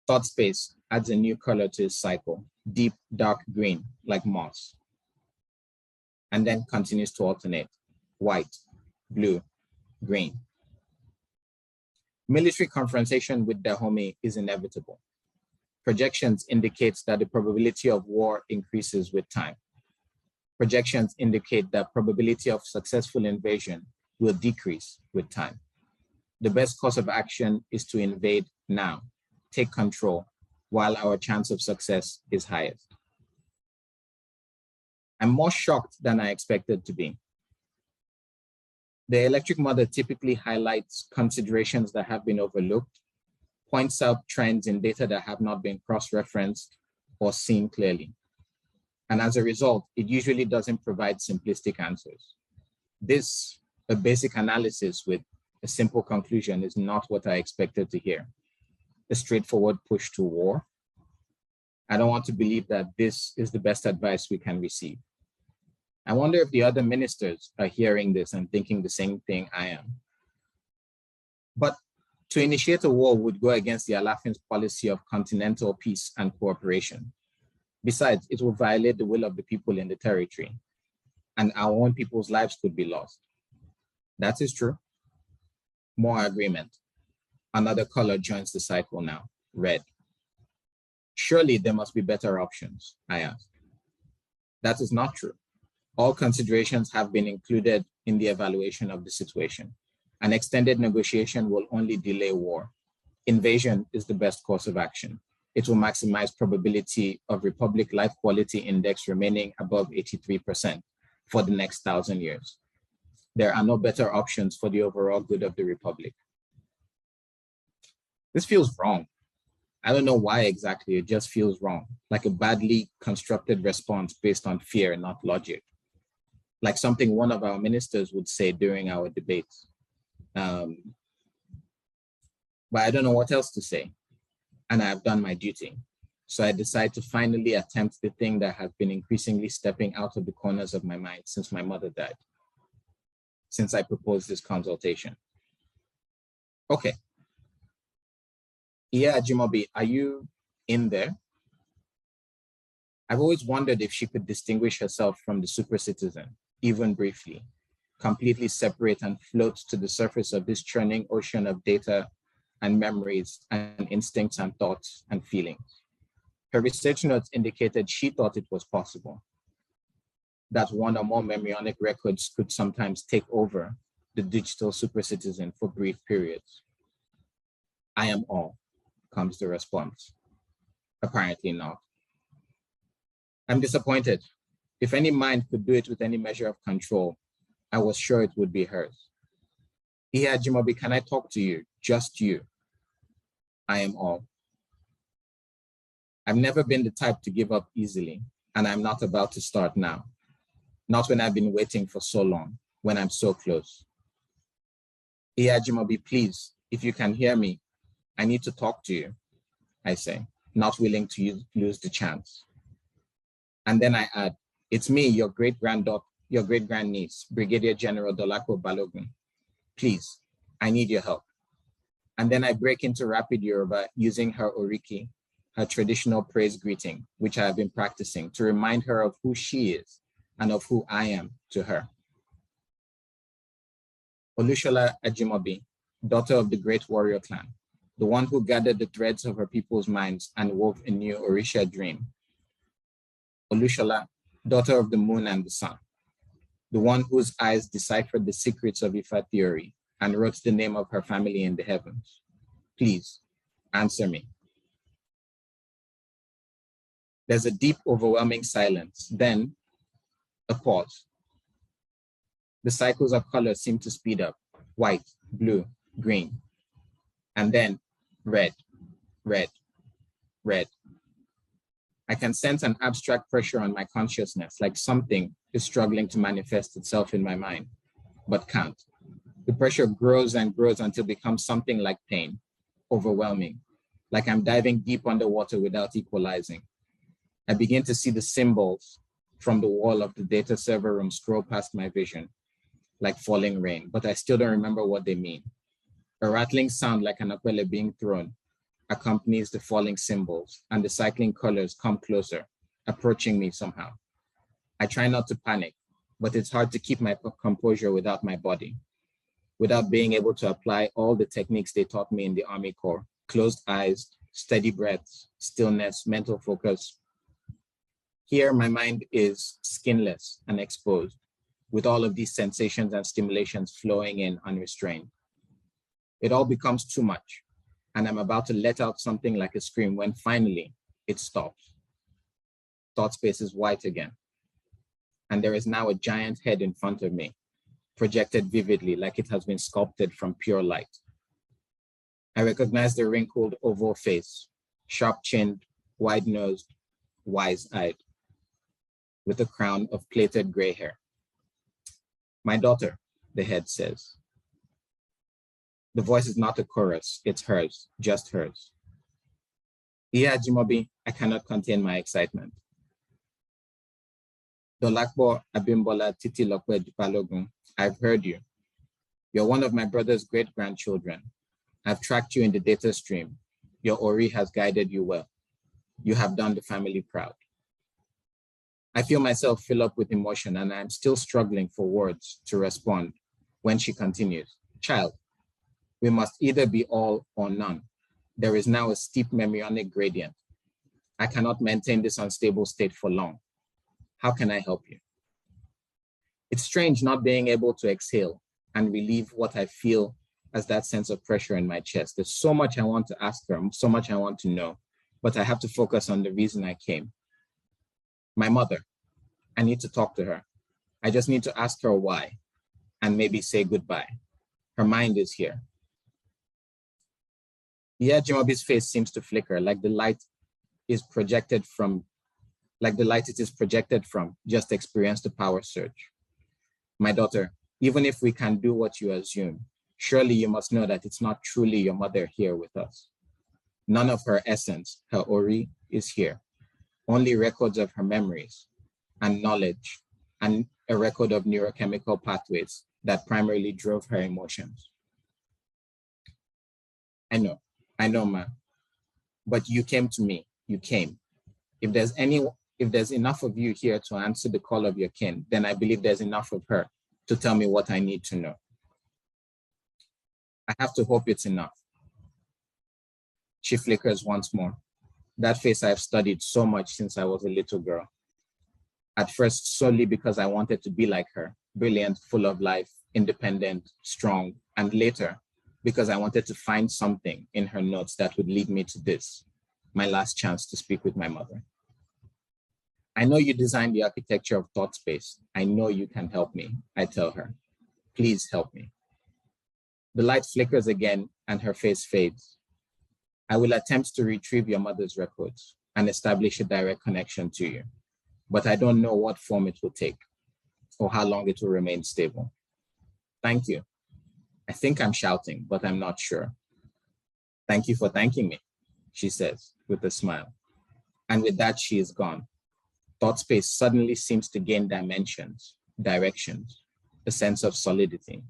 Thought space adds a new color to his cycle, deep, dark green, like moss, and then continues to alternate, white, blue, green. Military confrontation with Dahomey is inevitable. Projections indicate that the probability of war increases with time. Projections indicate that probability of successful invasion will decrease with time. The best course of action is to invade now, take control, while our chance of success is highest. I'm more shocked than I expected to be. The electric mother typically highlights considerations that have been overlooked, points out trends in data that have not been cross-referenced or seen clearly. And as a result, it usually doesn't provide simplistic answers. This, a basic analysis with a simple conclusion, is not what I expected to hear. A straightforward push to war. I don't want to believe that this is the best advice we can receive. I wonder if the other ministers are hearing this and thinking the same thing I am. But to initiate a war would go against the Alafin's policy of continental peace and cooperation. Besides, it will violate the will of the people in the territory, and our own people's lives could be lost. That is true. More agreement. Another color joins the cycle now, red. Surely there must be better options, I ask. That is not true. All considerations have been included in the evaluation of the situation. An extended negotiation will only delay war. Invasion is the best course of action. It will maximize probability of Republic Life Quality Index remaining above 83% for the next 1,000 years. There are no better options for the overall good of the Republic. This feels wrong. I don't know why exactly, it just feels wrong, like a badly constructed response based on fear, not logic. Like something one of our ministers would say during our debates. But I don't know what else to say, and I have done my duty. So I decide to finally attempt the thing that has been increasingly stepping out of the corners of my mind since my mother died, since I proposed this consultation. Okay. Yeah, Jimobi, are you in there? I've always wondered if she could distinguish herself from the super citizen, even briefly, completely separate and float to the surface of this churning ocean of data and memories and instincts and thoughts and feelings. Her research notes indicated she thought it was possible, that one or more embryonic records could sometimes take over the digital super citizen for brief periods. I am all, comes the response. Apparently not. I'm disappointed. If any mind could do it with any measure of control, I was sure it would be hers. Yeah, Jimobi, can I talk to you? Just you. I am all. I've never been the type to give up easily, and I'm not about to start now. Not when I've been waiting for so long, when I'm so close. Yeah, Jimobi, please, if you can hear me, I need to talk to you, I say, not willing to lose the chance. And then I add, it's me, your great-grandniece, Brigadier General Dolapo Balogun. Please, I need your help. And then I break into rapid Yoruba using her Oriki, her traditional praise greeting, which I have been practicing to remind her of who she is and of who I am to her. Olushola Ajimobi, daughter of the great warrior clan, the one who gathered the threads of her people's minds and wove a new Orisha dream. Olushola, daughter of the moon and the sun, the one whose eyes deciphered the secrets of Ifa theory and wrote the name of her family in the heavens. Please, answer me. There's a deep, overwhelming silence, then a pause. The cycles of color seem to speed up: white, blue, green, and then red, red, red. I can sense an abstract pressure on my consciousness, like something is struggling to manifest itself in my mind, but can't. The pressure grows and grows until it becomes something like pain, overwhelming, like I'm diving deep underwater without equalizing. I begin to see the symbols from the wall of the data server room scroll past my vision, like falling rain, but I still don't remember what they mean. A rattling sound like an akwele being thrown accompanies the falling symbols, and the cycling colors come closer, approaching me somehow. I try not to panic, but it's hard to keep my composure without my body, without being able to apply all the techniques they taught me in the Army Corps: closed eyes, steady breaths, stillness, mental focus. Here, my mind is skinless and exposed, with all of these sensations and stimulations flowing in unrestrained. It all becomes too much, and I'm about to let out something like a scream when finally it stops. Thought space is white again, and there is now a giant head in front of me, projected vividly like it has been sculpted from pure light. I recognize the wrinkled oval face, sharp-chinned, wide-nosed, wise-eyed, with a crown of plaited gray hair. My daughter, the head says. The voice is not a chorus, it's hers, just hers. Iya Jimobi, I cannot contain my excitement. Dolakbo Abimbola Titi Lokwe Balogun, I've heard you. You're one of my brother's great-grandchildren. I've tracked you in the data stream. Your Ori has guided you well. You have done the family proud. I feel myself fill up with emotion, and I'm still struggling for words to respond when she continues. Child, we must either be all or none. There is now a steep memionic gradient. I cannot maintain this unstable state for long. How can I help you? It's strange not being able to exhale and relieve what I feel as that sense of pressure in my chest. There's so much I want to ask her, so much I want to know, but I have to focus on the reason I came. My mother, I need to talk to her. I just need to ask her why and maybe say goodbye. Her mind is here. Yeah, Jimobi's face seems to flicker like the light is projected from, like the light it is projected from just experienced a power surge. My daughter, even if we can do what you assume, surely you must know that it's not truly your mother here with us. None of her essence, her Ori, is here. Only records of her memories and knowledge and a record of neurochemical pathways that primarily drove her emotions. I know, ma, but you came to me, you came. If there's enough of you here to answer the call of your kin, then I believe there's enough of her to tell me what I need to know. I have to hope it's enough. She flickers once more. That face I've studied so much since I was a little girl. At first, solely because I wanted to be like her, brilliant, full of life, independent, strong, and later, because I wanted to find something in her notes that would lead me to this, my last chance to speak with my mother. I know you designed the architecture of thought space. I know you can help me, I tell her. Please help me. The light flickers again and her face fades. I will attempt to retrieve your mother's records and establish a direct connection to you, but I don't know what form it will take or how long it will remain stable. Thank you. I think I'm shouting, but I'm not sure. Thank you for thanking me, she says with a smile. And with that, she is gone. Thought space suddenly seems to gain dimensions, directions, a sense of solidity.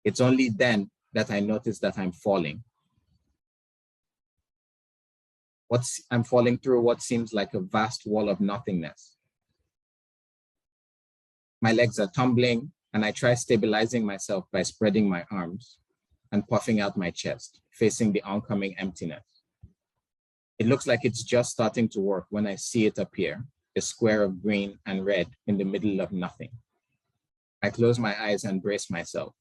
It's only then that I notice that I'm falling. I'm falling through what seems like a vast wall of nothingness. My legs are tumbling, and I try stabilizing myself by spreading my arms and puffing out my chest, facing the oncoming emptiness. It looks like it's just starting to work when I see it appear, a square of green and red in the middle of nothing. I close my eyes and brace myself.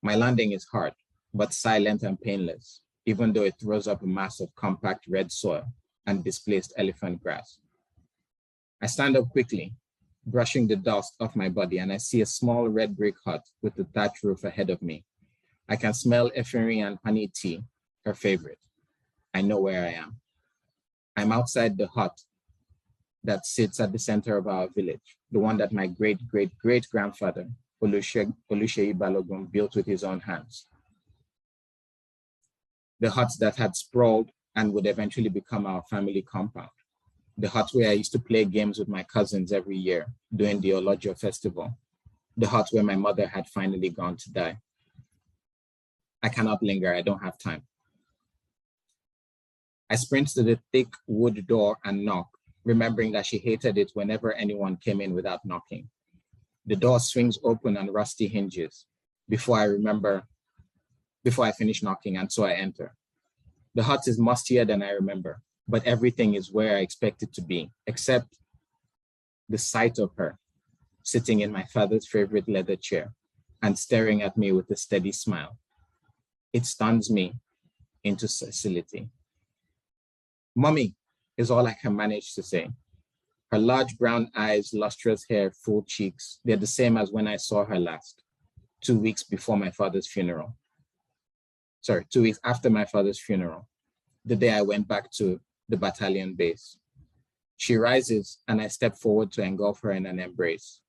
My landing is hard, but silent and painless, even though it throws up a mass of compact red soil and displaced elephant grass. I stand up quickly, brushing the dust off my body, and I see a small red brick hut with a thatched roof ahead of me. I can smell effery and honey tea, her favorite. I know where I am. I'm outside the hut that sits at the center of our village, the one that my great-great-great-grandfather, Oluseyi Balogun, built with his own hands. The hut that had sprawled and would eventually become our family compound. The hut where I used to play games with my cousins every year during the Olojo festival. The hut where my mother had finally gone to die. I cannot linger, I don't have time. I sprint to the thick wood door and knock, remembering that she hated it whenever anyone came in without knocking. The door swings open on rusty hinges before I finish knocking, and so I enter. The hut is mustier than I remember, but everything is where I expect it to be, except the sight of her sitting in my father's favorite leather chair and staring at me with a steady smile. It stuns me into docility. "Mommy," is all I can manage to say. Her large brown eyes, lustrous hair, full cheeks, they're the same as when I saw her last, 2 weeks before my father's funeral. 2 weeks after my father's funeral, the day I went back to the battalion base. She rises and I step forward to engulf her in an embrace.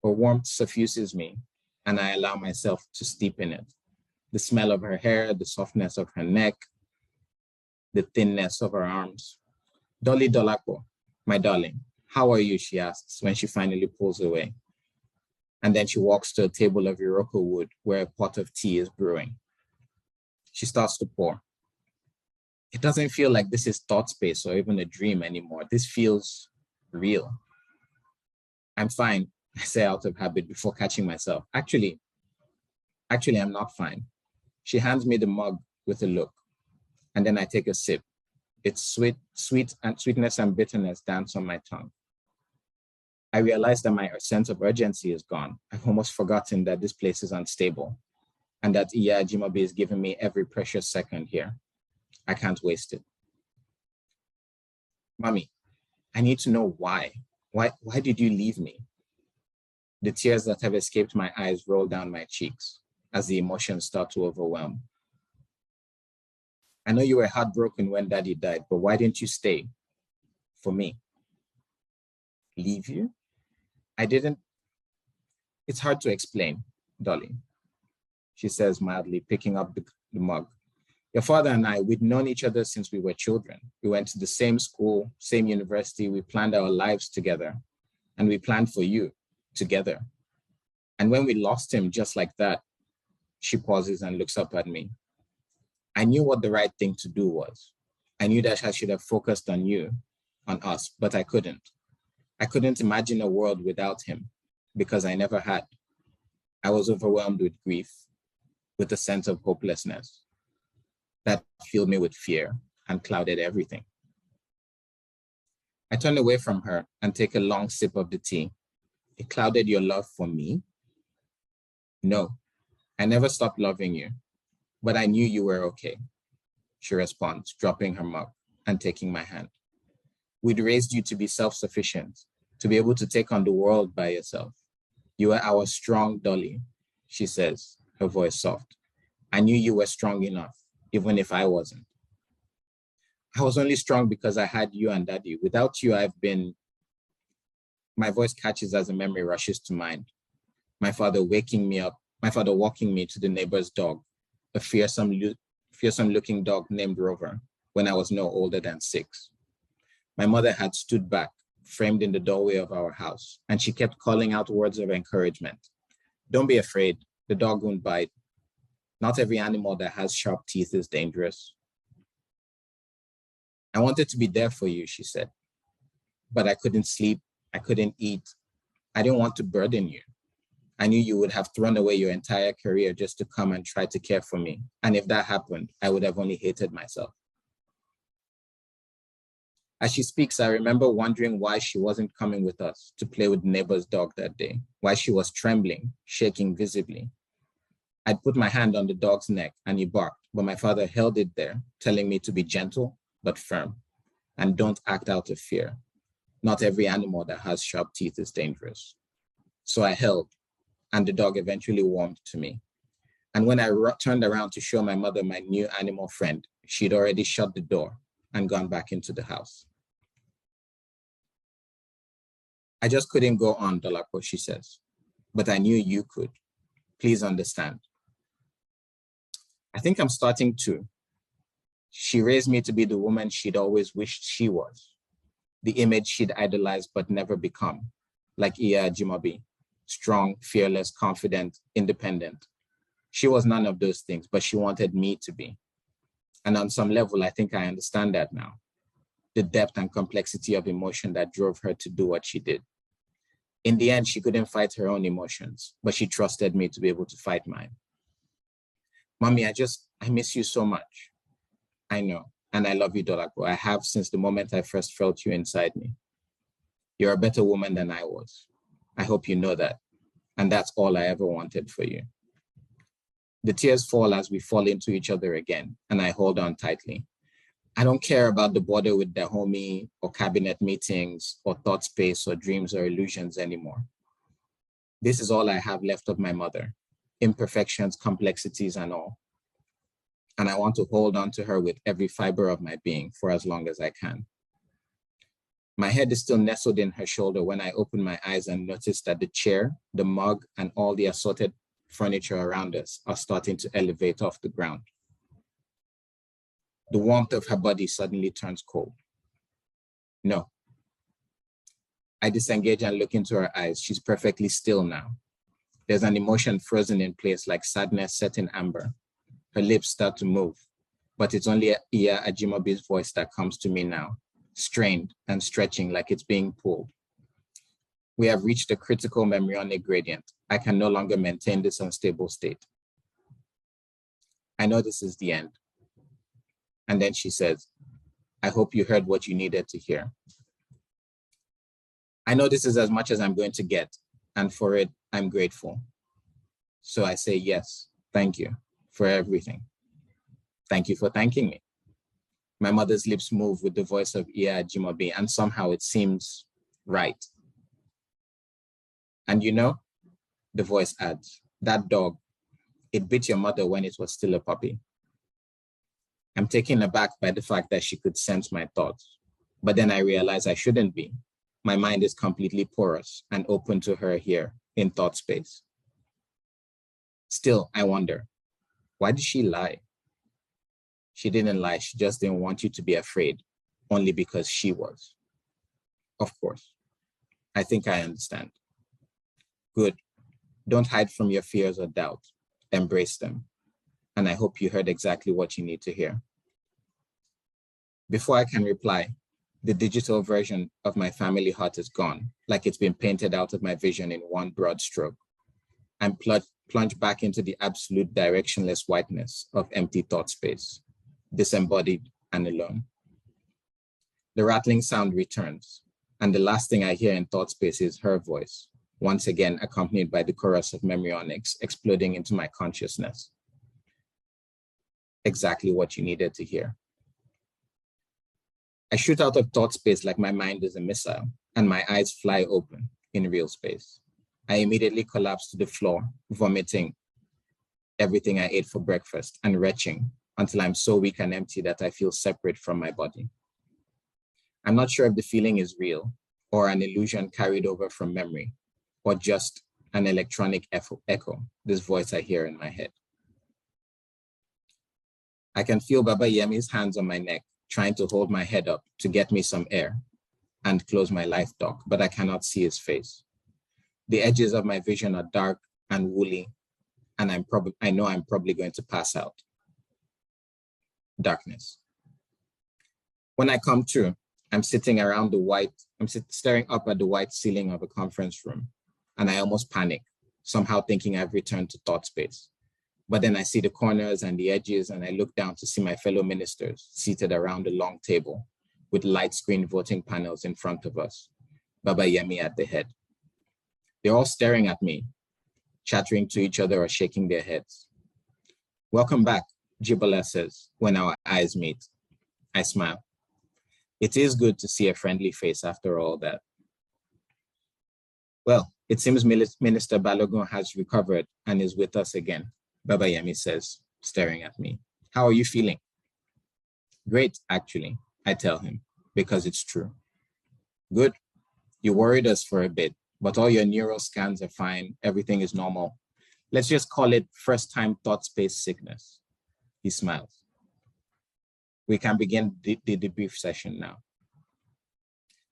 Her warmth suffuses me and I allow myself to steep in it. The smell of her hair, the softness of her neck, the thinness of her arms. "Dolly Dolapo, my darling, how are you?" she asks when she finally pulls away. And then she walks to a table of Iroko wood where a pot of tea is brewing. She starts to pour. It doesn't feel like this is thought space or even a dream anymore. This feels real. "I'm fine," I say out of habit before catching myself. Actually, I'm not fine. She hands me the mug with a look, and then I take a sip. It's sweetness and bitterness dance on my tongue. I realize that my sense of urgency is gone. I've almost forgotten that this place is unstable and that Iya Ajimobi is giving me every precious second here. I can't waste it. "Mommy, I need to know why. Why did you leave me?" The tears that have escaped my eyes roll down my cheeks as the emotions start to overwhelm. "I know you were heartbroken when Daddy died, but why didn't you stay for me?" "Leave you? I didn't." "It's hard to explain, Dolly," she says mildly, picking up the mug. "Your father and I, we'd known each other since we were children. We went to the same school, same university. We planned our lives together, and we planned for you together. And when we lost him just like that," she pauses and looks up at me, "I knew what the right thing to do was. I knew that I should have focused on you, on us, but I couldn't. I couldn't imagine a world without him because I never had. I was overwhelmed with grief, with a sense of hopelessness that filled me with fear and clouded everything." I turn away from her and take a long sip of the tea. "It clouded your love for me?" "No, I never stopped loving you, but I knew you were okay," she responds, dropping her mug and taking my hand. "We'd raised you to be self-sufficient, to be able to take on the world by yourself. You were our strong Dolly," she says, her voice soft. "I knew you were strong enough, even if I wasn't. I was only strong because I had you and Daddy. Without you, I've been..." My voice catches as a memory rushes to mind. My father walking me to the neighbor's dog, a fearsome-looking dog named Rover, when I was no older than 6. My mother had stood back, framed in the doorway of our house, and she kept calling out words of encouragement. "Don't be afraid, the dog won't bite. Not every animal that has sharp teeth is dangerous." I wanted to be there for you, she said, but I couldn't sleep. I couldn't eat. I didn't want to burden you. I knew you would have thrown away your entire career just to come and try to care for me. And if that happened, I would have only hated myself. As she speaks, I remember wondering why she wasn't coming with us to play with the neighbor's dog that day, why she was trembling, shaking visibly. I'd put my hand on the dog's neck and he barked, but my father held it there, telling me to be gentle but firm and don't act out of fear. Not every animal that has sharp teeth is dangerous. So I held, and the dog eventually warmed to me. And when I turned around to show my mother my new animal friend, she'd already shut the door and gone back into the house. I just couldn't go on, Dolapo, she says, but I knew you could. Please understand. I think I'm starting to. She raised me to be the woman she'd always wished she was, the image she'd idolized but never become, like Iya Ajimobi, strong, fearless, confident, independent. She was none of those things, but she wanted me to be. And on some level, I think I understand that now, the depth and complexity of emotion that drove her to do what she did. In the end, she couldn't fight her own emotions, but she trusted me to be able to fight mine. Mommy, I miss you so much. I know, and I love you, Dolapo. I have since the moment I first felt you inside me. You're a better woman than I was. I hope you know that. And that's all I ever wanted for you. The tears fall as we fall into each other again, and I hold on tightly. I don't care about the border with the homie or cabinet meetings or thought space or dreams or illusions anymore. This is all I have left of my mother, imperfections, complexities, and all. And I want to hold on to her with every fiber of my being for as long as I can. My head is still nestled in her shoulder when I open my eyes and notice that the chair, the mug, and all the assorted furniture around us are starting to elevate off the ground. The warmth of her body suddenly turns cold. No. I disengage and look into her eyes. She's perfectly still now. There's an emotion frozen in place like sadness set in amber. Her lips start to move, but it's only Iya Ajimobi's voice that comes to me now, strained and stretching like it's being pulled. We have reached a critical memryonic gradient. I can no longer maintain this unstable state. I know this is the end. And then she says, I hope you heard what you needed to hear. I know this is as much as I'm going to get, and for it, I'm grateful. So I say, yes, thank you for everything. Thank you for thanking me. My mother's lips move with the voice of Iya Ajimobi, and somehow it seems right. And you know, the voice adds, that dog, it bit your mother when it was still a puppy. I'm taken aback by the fact that she could sense my thoughts, but then I realize I shouldn't be. My mind is completely porous and open to her here in thought space. Still, I wonder, why did she lie? She didn't lie, she just didn't want you to be afraid, only because she was. Of course, I think I understand. Good, don't hide from your fears or doubt, embrace them. And I hope you heard exactly what you need to hear. Before I can reply, the digital version of my family heart is gone, like it's been painted out of my vision in one broad stroke. I'm plunged back into the absolute directionless whiteness of empty thought space, disembodied and alone. The rattling sound returns, and the last thing I hear in thought space is her voice, once again accompanied by the chorus of memryonics exploding into my consciousness. Exactly what you needed to hear. I shoot out of thought space like my mind is a missile, and my eyes fly open in real space. I immediately collapse to the floor, vomiting everything I ate for breakfast and retching until I'm so weak and empty that I feel separate from my body. I'm not sure if the feeling is real or an illusion carried over from memory, or just an electronic echo, this voice I hear in my head. I can feel Baba Yemi's hands on my neck, trying to hold my head up to get me some air and close my life dock, but I cannot see his face. The edges of my vision are dark and woolly, and I know I'm probably going to pass out. Darkness. When I come to, I'm staring up at the white ceiling of a conference room, and I almost panic, somehow thinking I've returned to thought space. But then I see the corners and the edges, and I look down to see my fellow ministers seated around a long table with light screen voting panels in front of us, Baba Yemi at the head. They're all staring at me, chattering to each other or shaking their heads. "Welcome back," Jibola says when our eyes meet. I smile. It is good to see a friendly face after all that. "Well, it seems Minister Balogun has recovered and is with us again," Baba Yemi says, staring at me. "How are you feeling?" "Great, actually," I tell him, because it's true. "Good. You worried us for a bit, but all your neural scans are fine. Everything is normal. Let's just call it first-time thought space sickness." He smiles. "We can begin the debrief session now."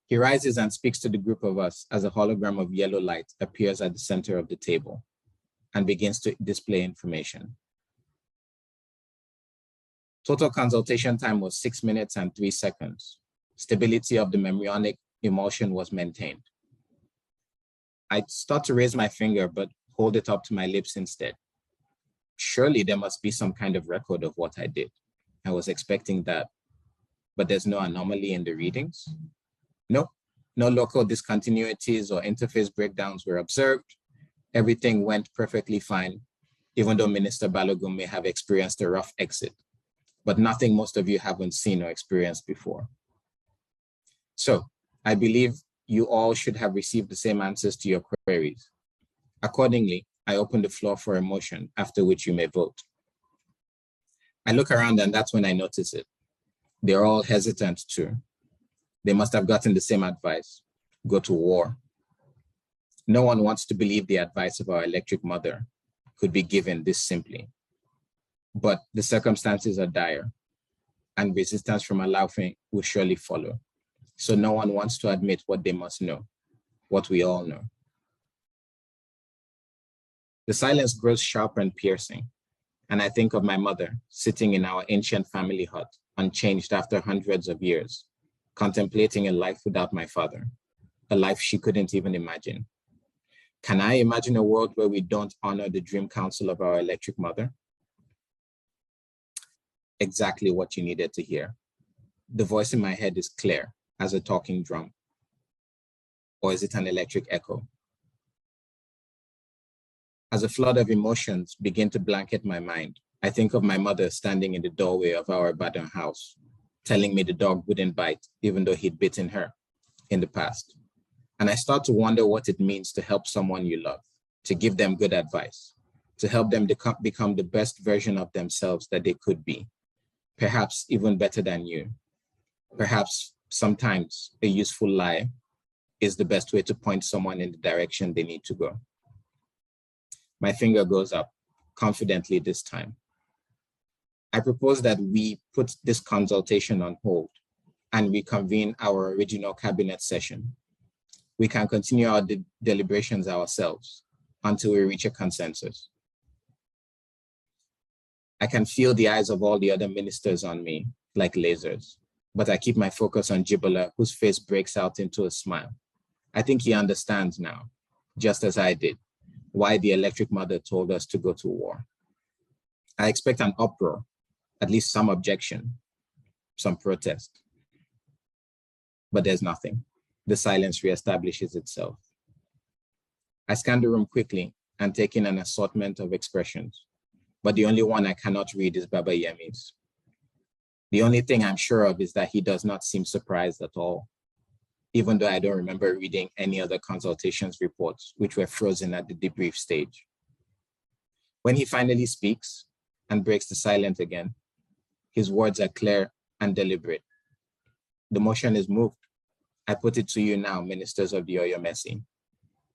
He rises and speaks to the group of us as a hologram of yellow light appears at the center of the table and begins to display information. Total consultation time was 6 minutes and 3 seconds. Stability of the membranic emulsion was maintained. I start to raise my finger, but hold it up to my lips instead. Surely there must be some kind of record of what I did. I was expecting that, but there's no anomaly in the readings. No local discontinuities or interface breakdowns were observed. Everything went perfectly fine, even though Minister Balogun may have experienced a rough exit, but nothing most of you haven't seen or experienced before. So I believe you all should have received the same answers to your queries. Accordingly, I open the floor for a motion, after which you may vote. I look around and that's when I notice it. They're all hesitant too. They must have gotten the same advice: go to war. No one wants to believe the advice of our electric mother could be given this simply. But the circumstances are dire, and resistance from Alaufe will surely follow. So no one wants to admit what they must know, what we all know. The silence grows sharp and piercing, and I think of my mother sitting in our ancient family hut, unchanged after hundreds of years, contemplating a life without my father, a life she couldn't even imagine. Can I imagine a world where we don't honor the dream counsel of our electric mother? Exactly what you needed to hear. The voice in my head is clear as a talking drum. Or is it an electric echo? As a flood of emotions begin to blanket my mind, I think of my mother standing in the doorway of our Ibadan house, telling me the dog wouldn't bite, even though he'd bitten her in the past. And I start to wonder what it means to help someone you love, to give them good advice, to help them become the best version of themselves that they could be, perhaps even better than you. Perhaps sometimes a useful lie is the best way to point someone in the direction they need to go. My finger goes up, confidently this time. I propose that we put this consultation on hold and reconvene our original cabinet session. We can continue our deliberations ourselves until we reach a consensus. I can feel the eyes of all the other ministers on me like lasers, but I keep my focus on Jibola, whose face breaks out into a smile. I think he understands now, just as I did, why the electric mother told us to go to war. I expect an uproar, at least some objection, some protest. But there's nothing. The silence reestablishes itself. I scan the room quickly and take in an assortment of expressions, but the only one I cannot read is Baba Yemi's. The only thing I'm sure of is that he does not seem surprised at all, even though I don't remember reading any other consultations reports, which were frozen at the debrief stage. When he finally speaks and breaks the silence again, his words are clear and deliberate. The motion is moved. I put it to you now, ministers of the Oyo Mesi.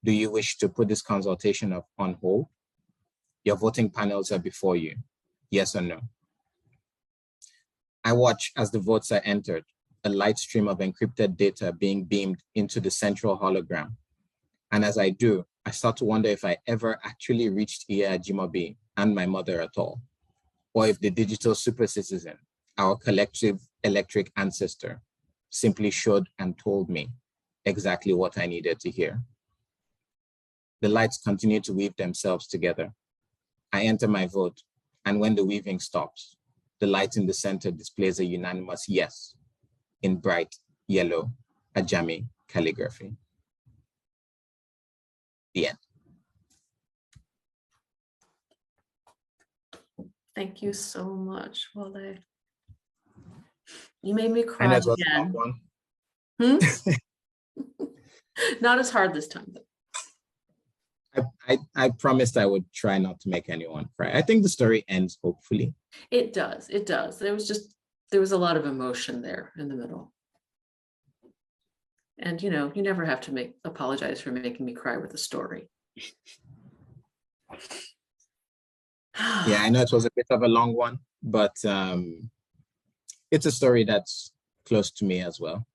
Do you wish to put this consultation on hold? Your voting panels are before you. Yes or no? I watch as the votes are entered, a light stream of encrypted data being beamed into the central hologram. And as I do, I start to wonder if I ever actually reached Iya Ajimobi and my mother at all, or if the digital super citizen our collective electric ancestor, simply showed and told me exactly what I needed to hear. The lights continue to weave themselves together. I enter my vote, and when the weaving stops, the light in the center displays a unanimous yes in bright yellow Ajami calligraphy. The end. Thank you so much, Wole. You made me I cry know it was a long again. one. Not as hard this time, though. I promised I would try not to make anyone cry. I think the story ends hopefully. It does. It does. There was a lot of emotion there in the middle. And you never have to apologize for making me cry with a story. Yeah, I know it was a bit of a long one, but it's a story that's close to me as well.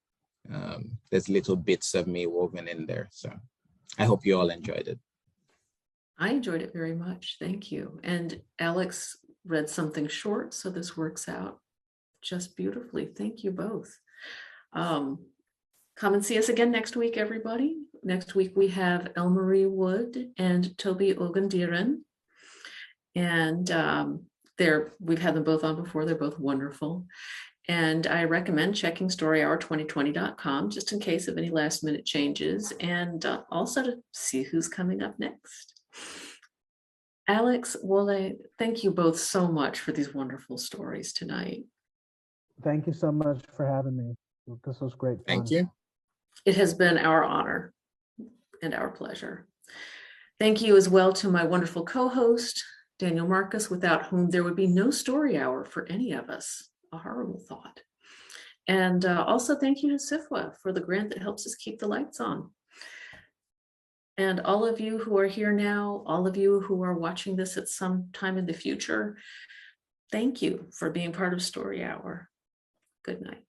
There's little bits of me woven in there. So I hope you all enjoyed it. I enjoyed it very much. Thank you. And Alex read something short, so this works out just beautifully. Thank you both. Come and see us again next week, everybody. Next week we have Elmarie Wood and Toby Ogundiran. And we've had them both on before. They're both wonderful. And I recommend checking storyhour2020.com just in case of any last minute changes, and also to see who's coming up next. Alex, Wole, thank you both so much for these wonderful stories tonight. Thank you so much for having me. This was great fun. Thank you. It has been our honor and our pleasure. Thank you as well to my wonderful co-host, Daniel Marcus, without whom there would be no story hour for any of us. A horrible thought. And also thank you to SIFWA for the grant that helps us keep the lights on. And all of you who are here now, all of you who are watching this at some time in the future, thank you for being part of Story Hour. Good night.